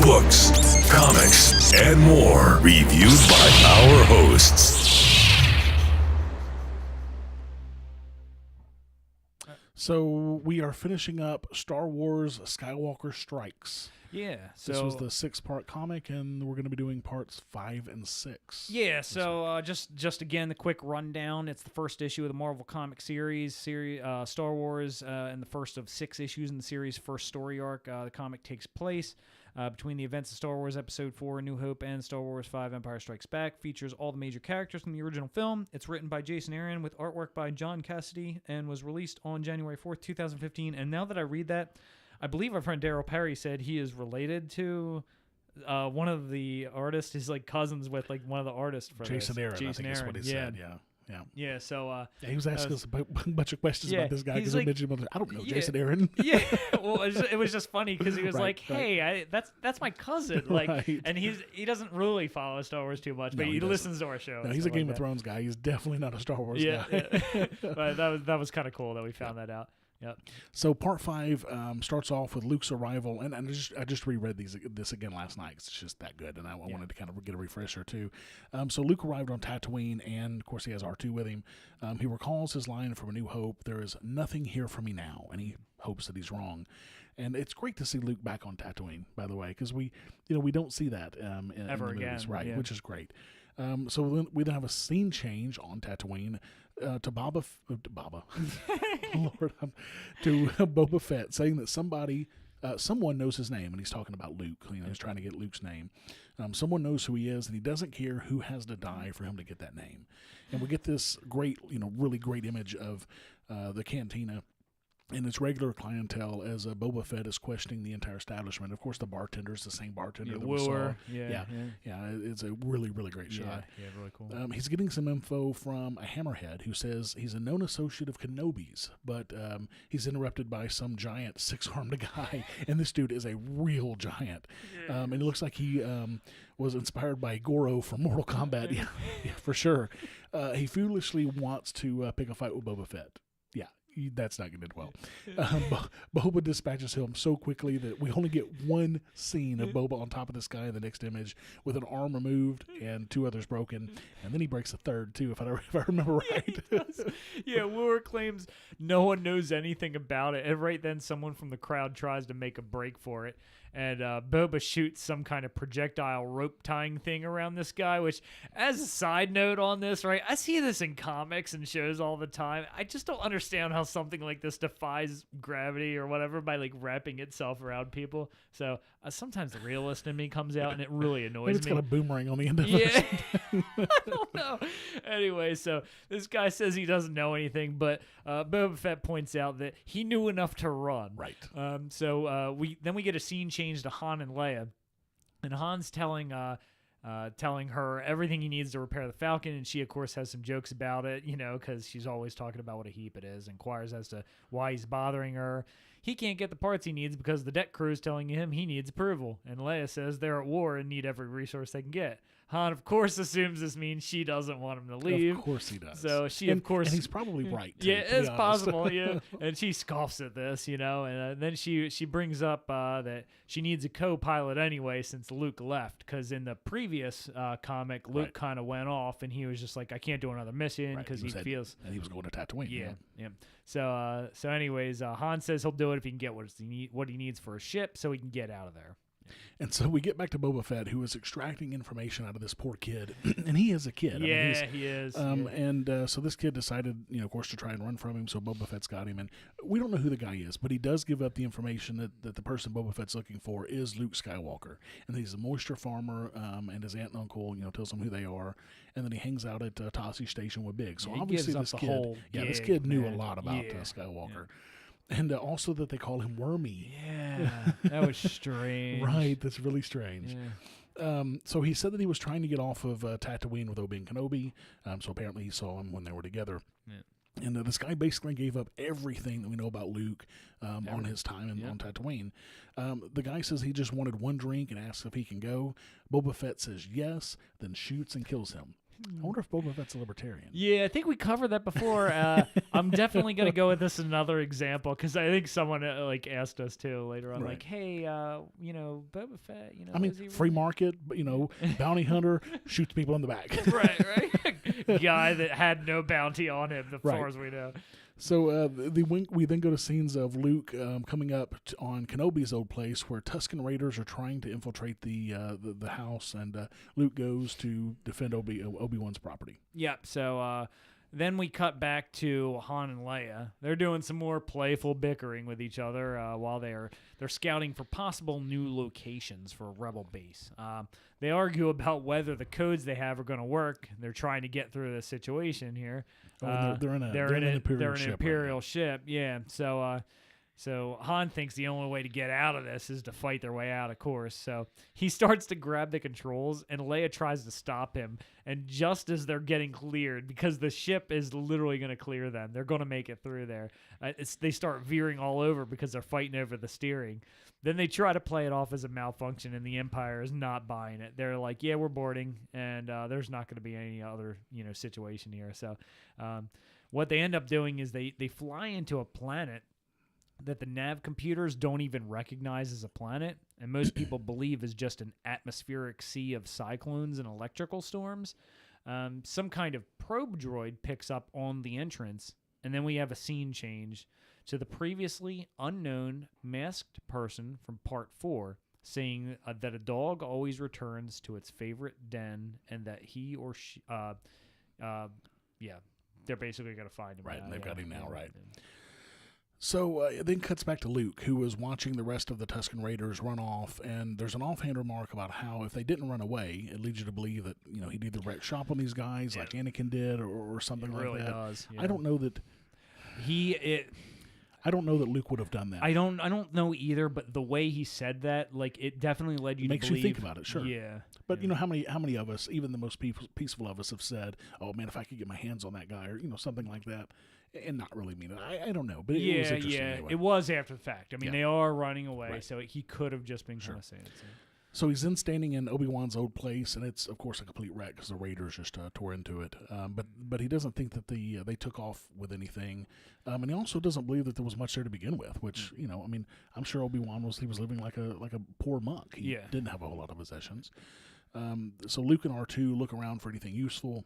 books, comics, and more. Reviewed by our hosts. So we are finishing up Star Wars Skywalker Strikes. Yeah. So this was the 6-part comic, and we're going to be doing parts 5 and 6. Yeah. So just again, the quick rundown. It's the first issue of the Marvel comic series, Star Wars, and the first of 6 issues in the series' first story arc. The comic takes place between the events of Star Wars Episode 4, New Hope, and Star Wars 5, Empire Strikes Back. Features all the major characters from the original film. It's written by Jason Aaron with artwork by John Cassidy, and was released on January 4th, 2015. And now that I read that, I believe our friend Daryl Perry said he is related to one of the artists. He's like cousins with like one of the artists for Jason Aaron. I think is what he said. Yeah. So he was asking us a bunch of questions about this guy because like, I don't know Jason Aaron. Yeah. Well, it was just funny because he was hey, that's my cousin. Like, and he doesn't really follow Star Wars too much, but he listens to our show. No, he's a Game of Thrones guy. He's definitely not a Star Wars guy. Yeah. But that was kind of cool that we found that out. Yep. So part 5 starts off with Luke's arrival, and I just reread this again last night because it's just that good, and I wanted to kind of get a refresher too. So Luke arrived on Tatooine, and of course he has R2 with him. He recalls his line from A New Hope: "There is nothing here for me now," and he hopes that he's wrong. And it's great to see Luke back on Tatooine, by the way, because we don't see that in ever the movies, again, right? Which is great. So we then have a scene change on Tatooine to Boba, Lord, to Boba Fett, saying that someone knows his name, and he's talking about Luke. He's trying to get Luke's name. Someone knows who he is, and he doesn't care who has to die for him to get that name. And we get this great, really great image of the cantina and its regular clientele as Boba Fett is questioning the entire establishment. Of course, the bartender is the same bartender that we saw. Yeah. It's a really, really great shot. Yeah, really cool. He's getting some info from a hammerhead who says he's a known associate of Kenobi's, but he's interrupted by some giant 6-armed guy, and this dude is a real giant. And it looks like he was inspired by Goro from Mortal Kombat. Yeah, for sure. He foolishly wants to pick a fight with Boba Fett. Yeah, That's not going to end well. Boba dispatches him so quickly that we only get one scene of Boba on top of this guy in the next image with an arm removed and 2 others broken. And then he breaks a third, too, if I remember right. Yeah, Wooer claims no one knows anything about it. And right then, someone from the crowd tries to make a break for it. And Boba shoots some kind of projectile rope tying thing around this guy, which, as a side note on this, right, I see this in comics and shows all the time. I just don't understand how something like this defies gravity or whatever by, like, wrapping itself around people. So sometimes the realist in me comes out, and it really annoys me. It's got a boomerang on the end of it. Yeah. I don't know. Anyway, so this guy says he doesn't know anything, but Boba Fett points out that he knew enough to run. Right. So we get a scene change to Han and Leia, and Han's telling her everything he needs to repair the Falcon, and she of course has some jokes about it, because she's always talking about what a heap it is, inquires as to why he's bothering her. He can't get the parts he needs because the deck crew is telling him he needs approval, and Leia says they're at war and need every resource they can get. Han, of course, assumes this means she doesn't want him to leave. Of course he does. So she, and, of course... And he's probably right, too, yeah, it's possible, yeah. And she scoffs at this, and then she brings up that she needs a co-pilot anyway since Luke left, because in the previous comic, Luke kind of went off, and he was just like, I can't do another mission because he feels... And he was going to Tatooine. Yeah. So anyways, Han says he'll do it if he can get what he needs for a ship so he can get out of there. And so we get back to Boba Fett, who is extracting information out of this poor kid. And he is a kid. Yeah, he is. And so this kid decided, of course, to try and run from him, so Boba Fett's got him. And we don't know who the guy is, but he does give up the information that the person Boba Fett's looking for is Luke Skywalker. And he's a moisture farmer, and his aunt and uncle, tells him who they are. And then he hangs out at Tosche Station with Big. So obviously this kid, this kid knew a lot about Skywalker. Yeah. And also that they call him Wormy. Yeah, that was strange. Right, that's really strange. Yeah. So he said that he was trying to get off of Tatooine with Obi and Kenobi. So apparently he saw him when they were together. Yeah. And this guy basically gave up everything that we know about Luke on his time on Tatooine. The guy says he just wanted one drink and asks if he can go. Boba Fett says yes, then shoots and kills him. I wonder if Boba Fett's a libertarian. Yeah, I think we covered that before. I'm definitely going to go with this as another example because I think someone asked us too later on, like, hey, Boba Fett, I mean, free market, bounty hunter shoots people in the back. right. Guy that had no bounty on him, as far as we know. So we then go to scenes of Luke coming up on Kenobi's old place where Tusken Raiders are trying to infiltrate the house, and Luke goes to defend Obi-Wan's property. Yep. So then we cut back to Han and Leia. They're doing some more playful bickering with each other while they're scouting for possible new locations for a rebel base. They argue about whether the codes they have are going to work. They're trying to get through the situation here. They're in an Imperial ship. Yeah. So Han thinks the only way to get out of this is to fight their way out, of course. So he starts to grab the controls, and Leia tries to stop him. And just as they're getting cleared, because the ship is literally going to clear them, they're going to make it through there. They start veering all over because they're fighting over the steering. Then they try to play it off as a malfunction, and the Empire is not buying it. They're like, yeah, we're boarding, and there's not going to be any other situation here. So what they end up doing is they fly into a planet that the nav computers don't even recognize as a planet, and most people believe is just an atmospheric sea of cyclones and electrical storms. Some kind of probe droid picks up on the entrance, and then we have a scene change to the previously unknown masked person from Part 4 saying that a dog always returns to its favorite den, and that he or she, they're basically going to find him. Right, now. And they've got him now, right. So it then cuts back to Luke, who is watching the rest of the Tusken Raiders run off, and there's an offhand remark about how if they didn't run away, it leads you to believe that he'd either wreck shop on these guys like Anakin did, or something like really that. Does, yeah. I don't know that I don't know that Luke would have done that. I don't know either, but the way he said that, it definitely led you to believe. Makes you think about it, sure. Yeah. But how many of us, even the most peaceful of us, have said, "Oh man, if I could get my hands on that guy," or something like that. And not really mean it. I don't know, but it was interesting anyway. It was after the fact. I mean, they are running away, so he could have just been kind of saying it. So he's then standing in Obi-Wan's old place, and it's, of course, a complete wreck because the Raiders just tore into it. But he doesn't think that they took off with anything. And he also doesn't believe that there was much there to begin with, which, I'm sure Obi-Wan was living like a poor monk. He didn't have a whole lot of possessions. So Luke and R2 look around for anything useful,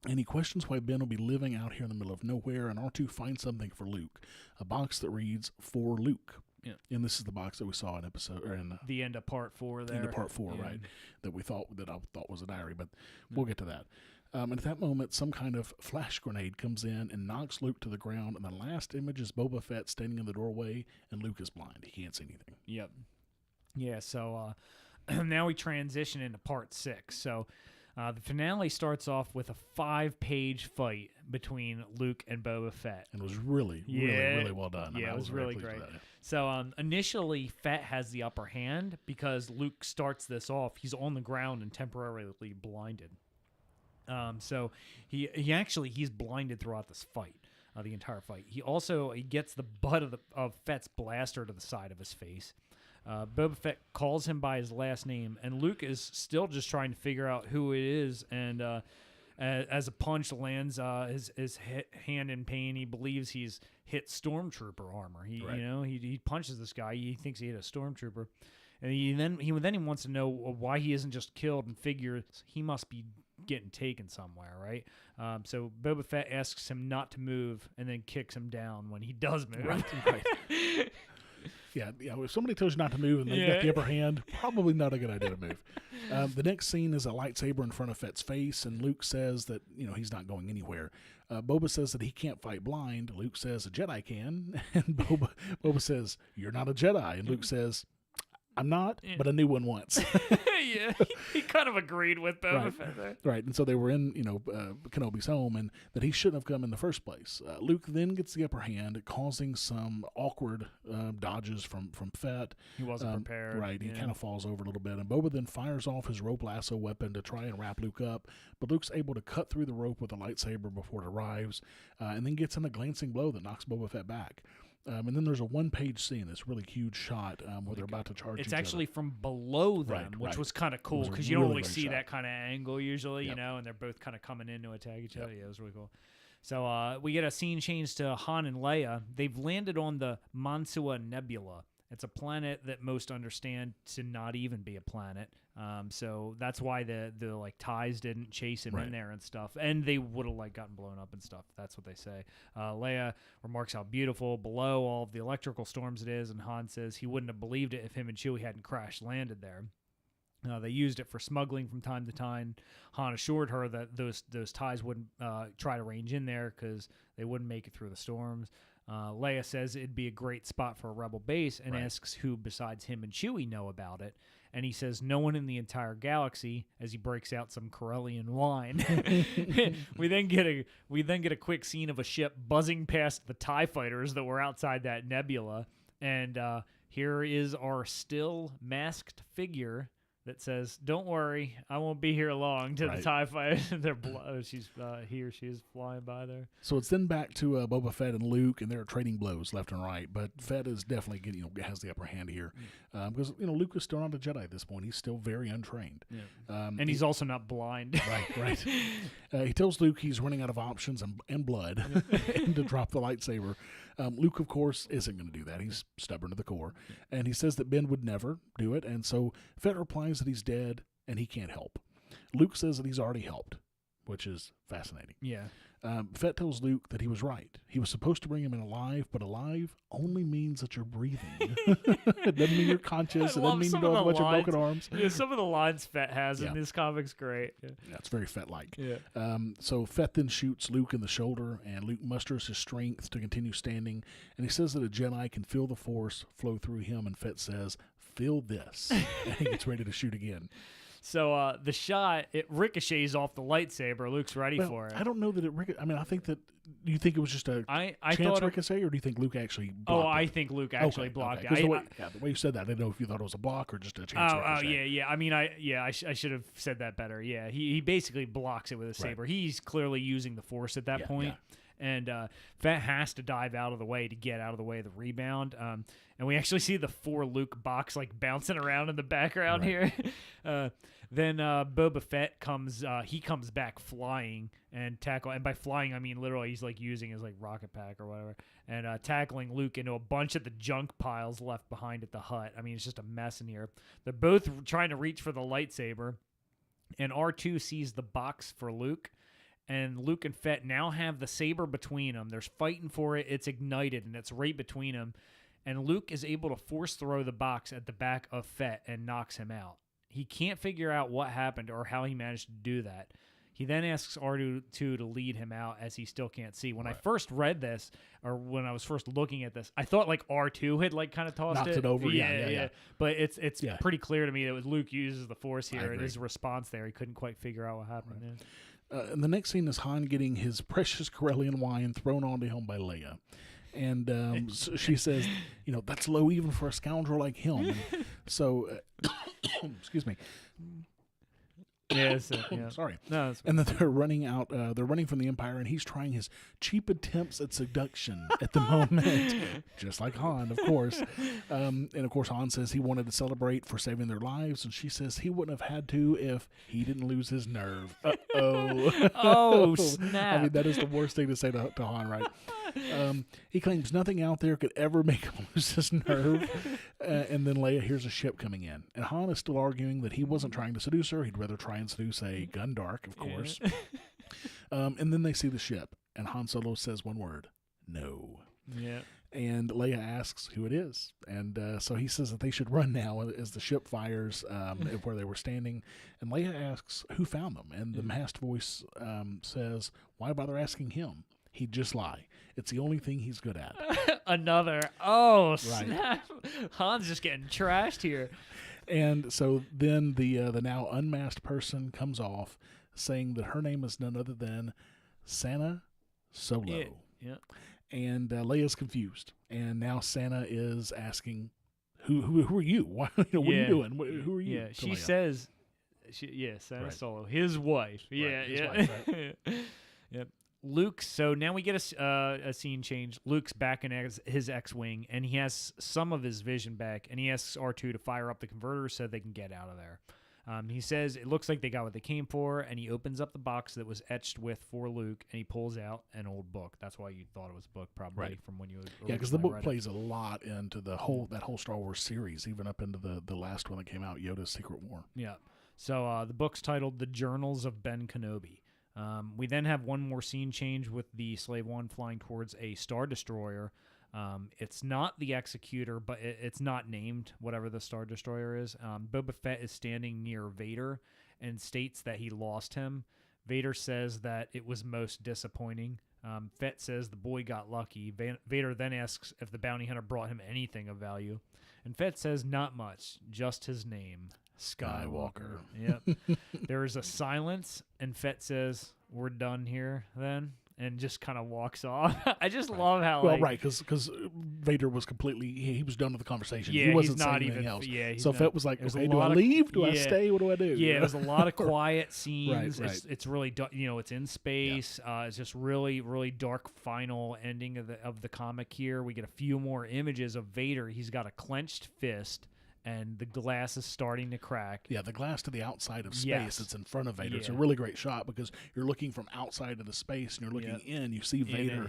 and he questions why Ben will be living out here in the middle of nowhere, and R2 finds something for Luke, a box that reads, "For Luke." Yeah. And this is the box that we saw in the end of part 4 there. End of part 4, right? That I thought was a diary, but we'll get to that. And at that moment, some kind of flash grenade comes in and knocks Luke to the ground, and the last image is Boba Fett standing in the doorway, and Luke is blind. He can't see anything. Yep. Yeah, so now we transition into part 6. So the finale starts off with a 5-page fight between Luke and Boba Fett. And it was really well done. Yeah, it was really great. So initially, Fett has the upper hand because Luke starts this off. He's on the ground and temporarily blinded. So he's blinded throughout this fight, the entire fight. He gets the butt of Fett's blaster to the side of his face. Boba Fett calls him by his last name, and Luke is still just trying to figure out who it is. And as a punch lands his hand in pain, he believes he's hit Stormtrooper armor. He punches this guy. He thinks he hit a Stormtrooper, and he wants to know why he isn't just killed, and figures he must be getting taken somewhere, right? So Boba Fett asks him not to move, and then kicks him down when he does move. Right. Yeah. If somebody tells you not to move and they've got the upper hand, probably not a good idea to move. The next scene is a lightsaber in front of Fett's face, and Luke says that he's not going anywhere. Boba says that he can't fight blind. Luke says a Jedi can, and Boba says, "You're not a Jedi," and Luke says, "I'm not, but a new one once." Yeah, he kind of agreed with Boba Fett there. Right, and so they were in, Kenobi's home, and that he shouldn't have come in the first place. Luke then gets the upper hand, causing some awkward dodges from Fett. He wasn't prepared. Right, he kind of falls over a little bit, and Boba then fires off his rope lasso weapon to try and wrap Luke up, but Luke's able to cut through the rope with a lightsaber before it arrives, and then gets in a glancing blow that knocks Boba Fett back. And then there's a 1-page scene, this really huge shot where they're about to charge each other. It's actually from below them, which was kind of cool because you don't really see that kind of angle usually, and they're both kind of coming in to attack each other. Yeah, it was really cool. So we get a scene change to Han and Leia. They've landed on the Mansua Nebula. It's a planet that most understand to not even be a planet. So that's why the TIEs didn't chase him in there and stuff. And they would have gotten blown up and stuff. That's what they say. Leia remarks how beautiful below all of the electrical storms it is, and Han says he wouldn't have believed it if him and Chewie hadn't crash landed there. They used it for smuggling from time to time. Han assured her that those TIEs wouldn't try to range in there because they wouldn't make it through the storms. Leia says it'd be a great spot for a rebel base and asks who besides him and Chewie know about it. And he says no one in the entire galaxy, as he breaks out some Corellian wine. We then get a quick scene of a ship buzzing past the TIE fighters that were outside that nebula. And here is our still masked figure that says, "Don't worry, I won't be here long." To the TIE fighters, he or she is flying by there. So it's then back to Boba Fett and Luke, and they're trading blows left and right. But Fett is definitely getting, has the upper hand here, because Luke is still not a Jedi at this point. He's still very untrained, and he's also not blind. Right. He tells Luke he's running out of options and blood, and to drop the lightsaber. Luke, of course, isn't going to do that. He's stubborn to the core. And he says that Ben would never do it. And so Fett replies that he's dead and he can't help. Luke says that he's already helped, which is fascinating. Yeah. Fett tells Luke that he was right. He was supposed to bring him in alive, but alive only means that you're breathing. It doesn't mean you're conscious. It doesn't mean you don't have a bunch of broken arms. Yeah, some of the lines Fett has in this comic's great. Yeah, it's very Fett-like. Yeah. So Fett then shoots Luke in the shoulder, and Luke musters his strength to continue standing. And he says that a Jedi can feel the Force flow through him, and Fett says, "Feel this." And he gets ready to shoot again. So the shot, it ricochets off the lightsaber. Luke's ready for it. I don't know that it ricochets. I mean, I think that... Do you think it was just a chance ricochet, or do you think Luke actually blocked it? I think Luke actually blocked it. The way you said that, I didn't know if you thought it was a block or just a chance ricochet. Yeah. I mean, I should have said that better. Yeah, he basically blocks it with a saber. He's clearly using the Force at that point. and Fett has to dive out of the way to get out of the way of the rebound. And we actually see the For Luke box like bouncing around in the background here. Then Boba Fett comes back flying and tackle, and by flying I mean literally he's like using his like rocket pack or whatever, and tackling Luke into a bunch of the junk piles left behind at the hut. I mean, it's just a mess in here. They're both trying to reach for the lightsaber, and R2 sees the box for Luke, and Luke and Fett now have the saber between them. They're fighting for it. It's ignited, and it's right between them, and Luke is able to force throw the box at the back of Fett and knocks him out. He can't figure out what happened or how he managed to do that. He then asks R2 to lead him out, as he still can't see. When I first read this, or when I was first looking at this, I thought like R2 had like kind of tossed it over. Yeah. But it's pretty clear to me that Luke uses the Force here, and his response there, he couldn't quite figure out what happened. Right. And the next scene is Han getting his precious Corellian wine thrown onto him by Leia. And so she says, that's low even for a scoundrel like him. And so, excuse me. Yes, sorry. No, and then they're running out. They're running from the Empire, and he's trying his cheap attempts at seduction at the moment, just like Han, of course. And of course, Han says he wanted to celebrate for saving their lives, and she says he wouldn't have had to if he didn't lose his nerve. Oh, snap! I mean, that is the worst thing to say to Han, right? He claims nothing out there could ever make him lose his nerve. And then Leia hears a ship coming in, and Han is still arguing that he wasn't trying to seduce her. He'd rather try and seduce a Gundark, of course. And then they see the ship, and Han Solo says one word: no. Yeah. And Leia asks who it is, and so he says that they should run now as the ship fires where they were standing. And Leia asks who found them, and the masked voice says, "Why bother asking him? He'd just lie. It's the only thing he's good at." Another. Oh, snap. Han's just getting trashed here. And so then the now unmasked person comes off, saying that her name is none other than Sana Solo. Yeah. And Leia's confused. And now Sana is asking, who are you? What are you doing? Who are you? Yeah, she says, Sana Solo, his wife. Yeah, his wife, right? Yep. Luke, so now we get a scene change. Luke's back in his X-Wing, and he has some of his vision back, and he asks R2 to fire up the converter so they can get out of there. He says it looks like they got what they came for, and he opens up the box that was etched with For Luke, and he pulls out an old book. That's why you thought it was a book, probably, from when you because the book plays a lot into that whole Star Wars series, even up into the last one that came out, Yoda's Secret War. Yeah. So the book's titled The Journals of Ben Kenobi. We then have one more scene change with the Slave One flying towards a Star Destroyer. It's not the Executor, but it's not named, whatever the Star Destroyer is. Boba Fett is standing near Vader and states that he lost him. Vader says that it was most disappointing. Fett says the boy got lucky. Vader then asks if the bounty hunter brought him anything of value. And Fett says not much, just his name. Skywalker. Yep. There is a silence, and Fett says, "We're done here then," and just kind of walks off. I just love how because Vader was completely he was done with the conversation. Yeah, he wasn't he's not saying even. else. Yeah, so Fett was like, "Okay, do I leave? Do I stay? What do I do?" Yeah, it was a lot of quiet scenes. Right. It's really it's in space. Yeah. It's just really really dark final ending of the comic here. We get a few more images of Vader. He's got a clenched fist, and the glass is starting to crack. Yeah, the glass to the outside of space. Yes. It's in front of Vader. Yeah. It's a really great shot because you're looking from outside of the space and you're looking in. You see Vader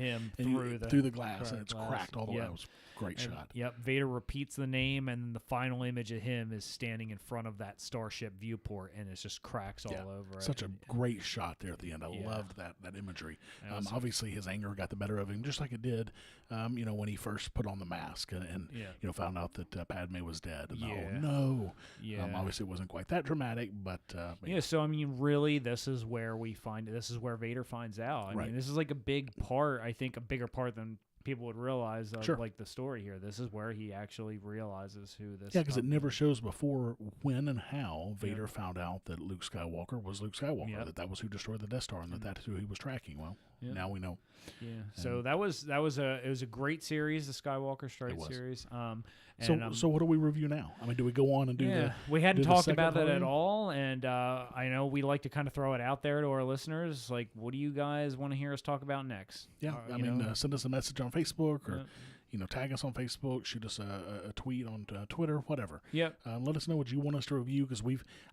through the glass, and it's cracked all the way. It was a great shot. Yep. Vader repeats the name, and the final image of him is standing in front of that starship viewport, and it just cracks all over it. Such a great shot there at the end. I loved that imagery. Obviously, his anger got the better of him, just like it did, when he first put on the mask and found out that Padme was dead. And oh no! Yeah. Obviously, it wasn't quite that dramatic, but So I mean, really, this is where Vader finds out. I mean, this is like a big part. I think a bigger part than people would realize of like the story here. This is where he actually realizes who this. Yeah, because it never shows before when and how Vader found out that Luke Skywalker was Luke Skywalker. That was who destroyed the Death Star, and that's who he was tracking. Well, now we know. Yeah. So that was a great series, the Skywalker Strikes series. So what do we review now? I mean, do we go on and do the? We hadn't talked about it at all, and I know we like to kind of throw it out there to our listeners. Like, what do you guys want to hear us talk about next? Yeah, send us a message on Facebook or. Tag us on Facebook, shoot us a tweet on Twitter, whatever. Yep. Let us know what you want us to review, because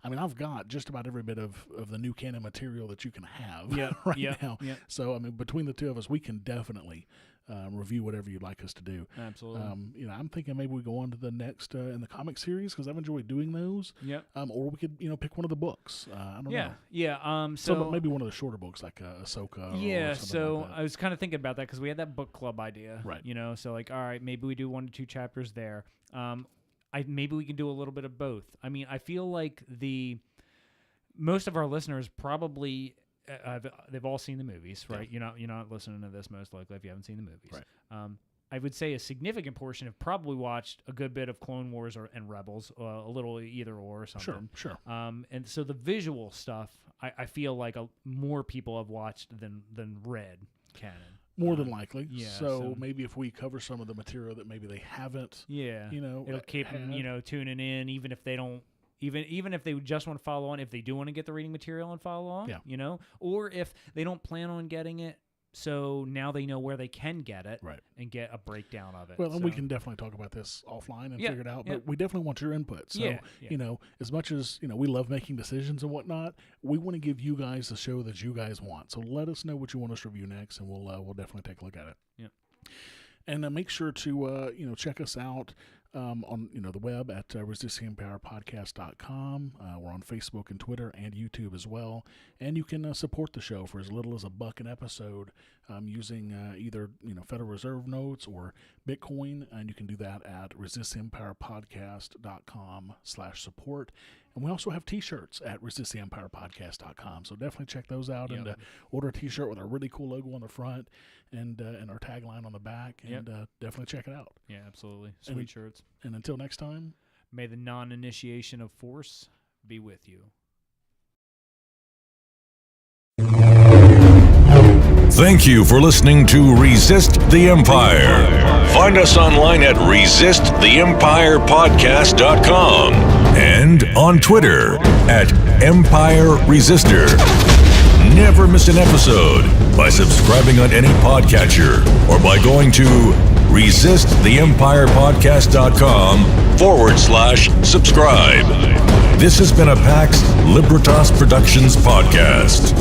I've got just about every bit of the new canon material that you can have now. Yep. So, between the two of us, we can definitely review whatever you'd like us to do. Absolutely. I'm thinking maybe we go on to the next in the comic series, because I've enjoyed doing those. Yep. Or we could pick one of the books. I don't know. Yeah. So maybe one of the shorter books, like Ahsoka. Yeah. Or so like that. I was kind of thinking about that, because we had that book club idea. Right. So like, all right, maybe we do 1 to 2 chapters there. Maybe we can do a little bit of both. I feel like most of our listeners probably. They've all seen the movies, right? Yeah. You're not listening to this most likely if you haven't seen the movies. Right. I would say a significant portion have probably watched a good bit of Clone Wars and Rebels, a little either or something. Sure. And so the visual stuff, I feel like more people have watched than read canon. More than likely. Yeah. So maybe if we cover some of the material that maybe they haven't. Yeah. It'll keep had. them, tuning in, even if they don't. Even if they just want to follow on, if they do want to get the reading material and follow on, or if they don't plan on getting it, so now they know where they can get it and get a breakdown of it. Well, and we can definitely talk about this offline and figure it out, but we definitely want your input. So, as much as, we love making decisions and whatnot, we want to give you guys the show that you guys want. So let us know what you want us to review next, and we'll definitely take a look at it. Yeah. And make sure to, check us out on the web at ResistingsEmpirePodcast.com. We're on Facebook and Twitter and YouTube as well. And you can support the show for as little as $1 an episode using either Federal Reserve notes or Bitcoin. And you can do that at ResistingsEmpirePodcast.com/support. And we also have T-shirts at ResistingsEmpirePodcast.com. So definitely check those out and order a T-shirt with our really cool logo on the front and our tagline on the back. And definitely check it out. Yeah, absolutely. Sweet shirts. And until next time, may the non-initiation of Force be with you. Thank you for listening to Resist the Empire. Find us online at resisttheempirepodcast.com and on Twitter at Empire Resistor. Never miss an episode by subscribing on any podcatcher or by going to resisttheempirepodcast.com/subscribe. This has been a PAX Libertas Productions podcast.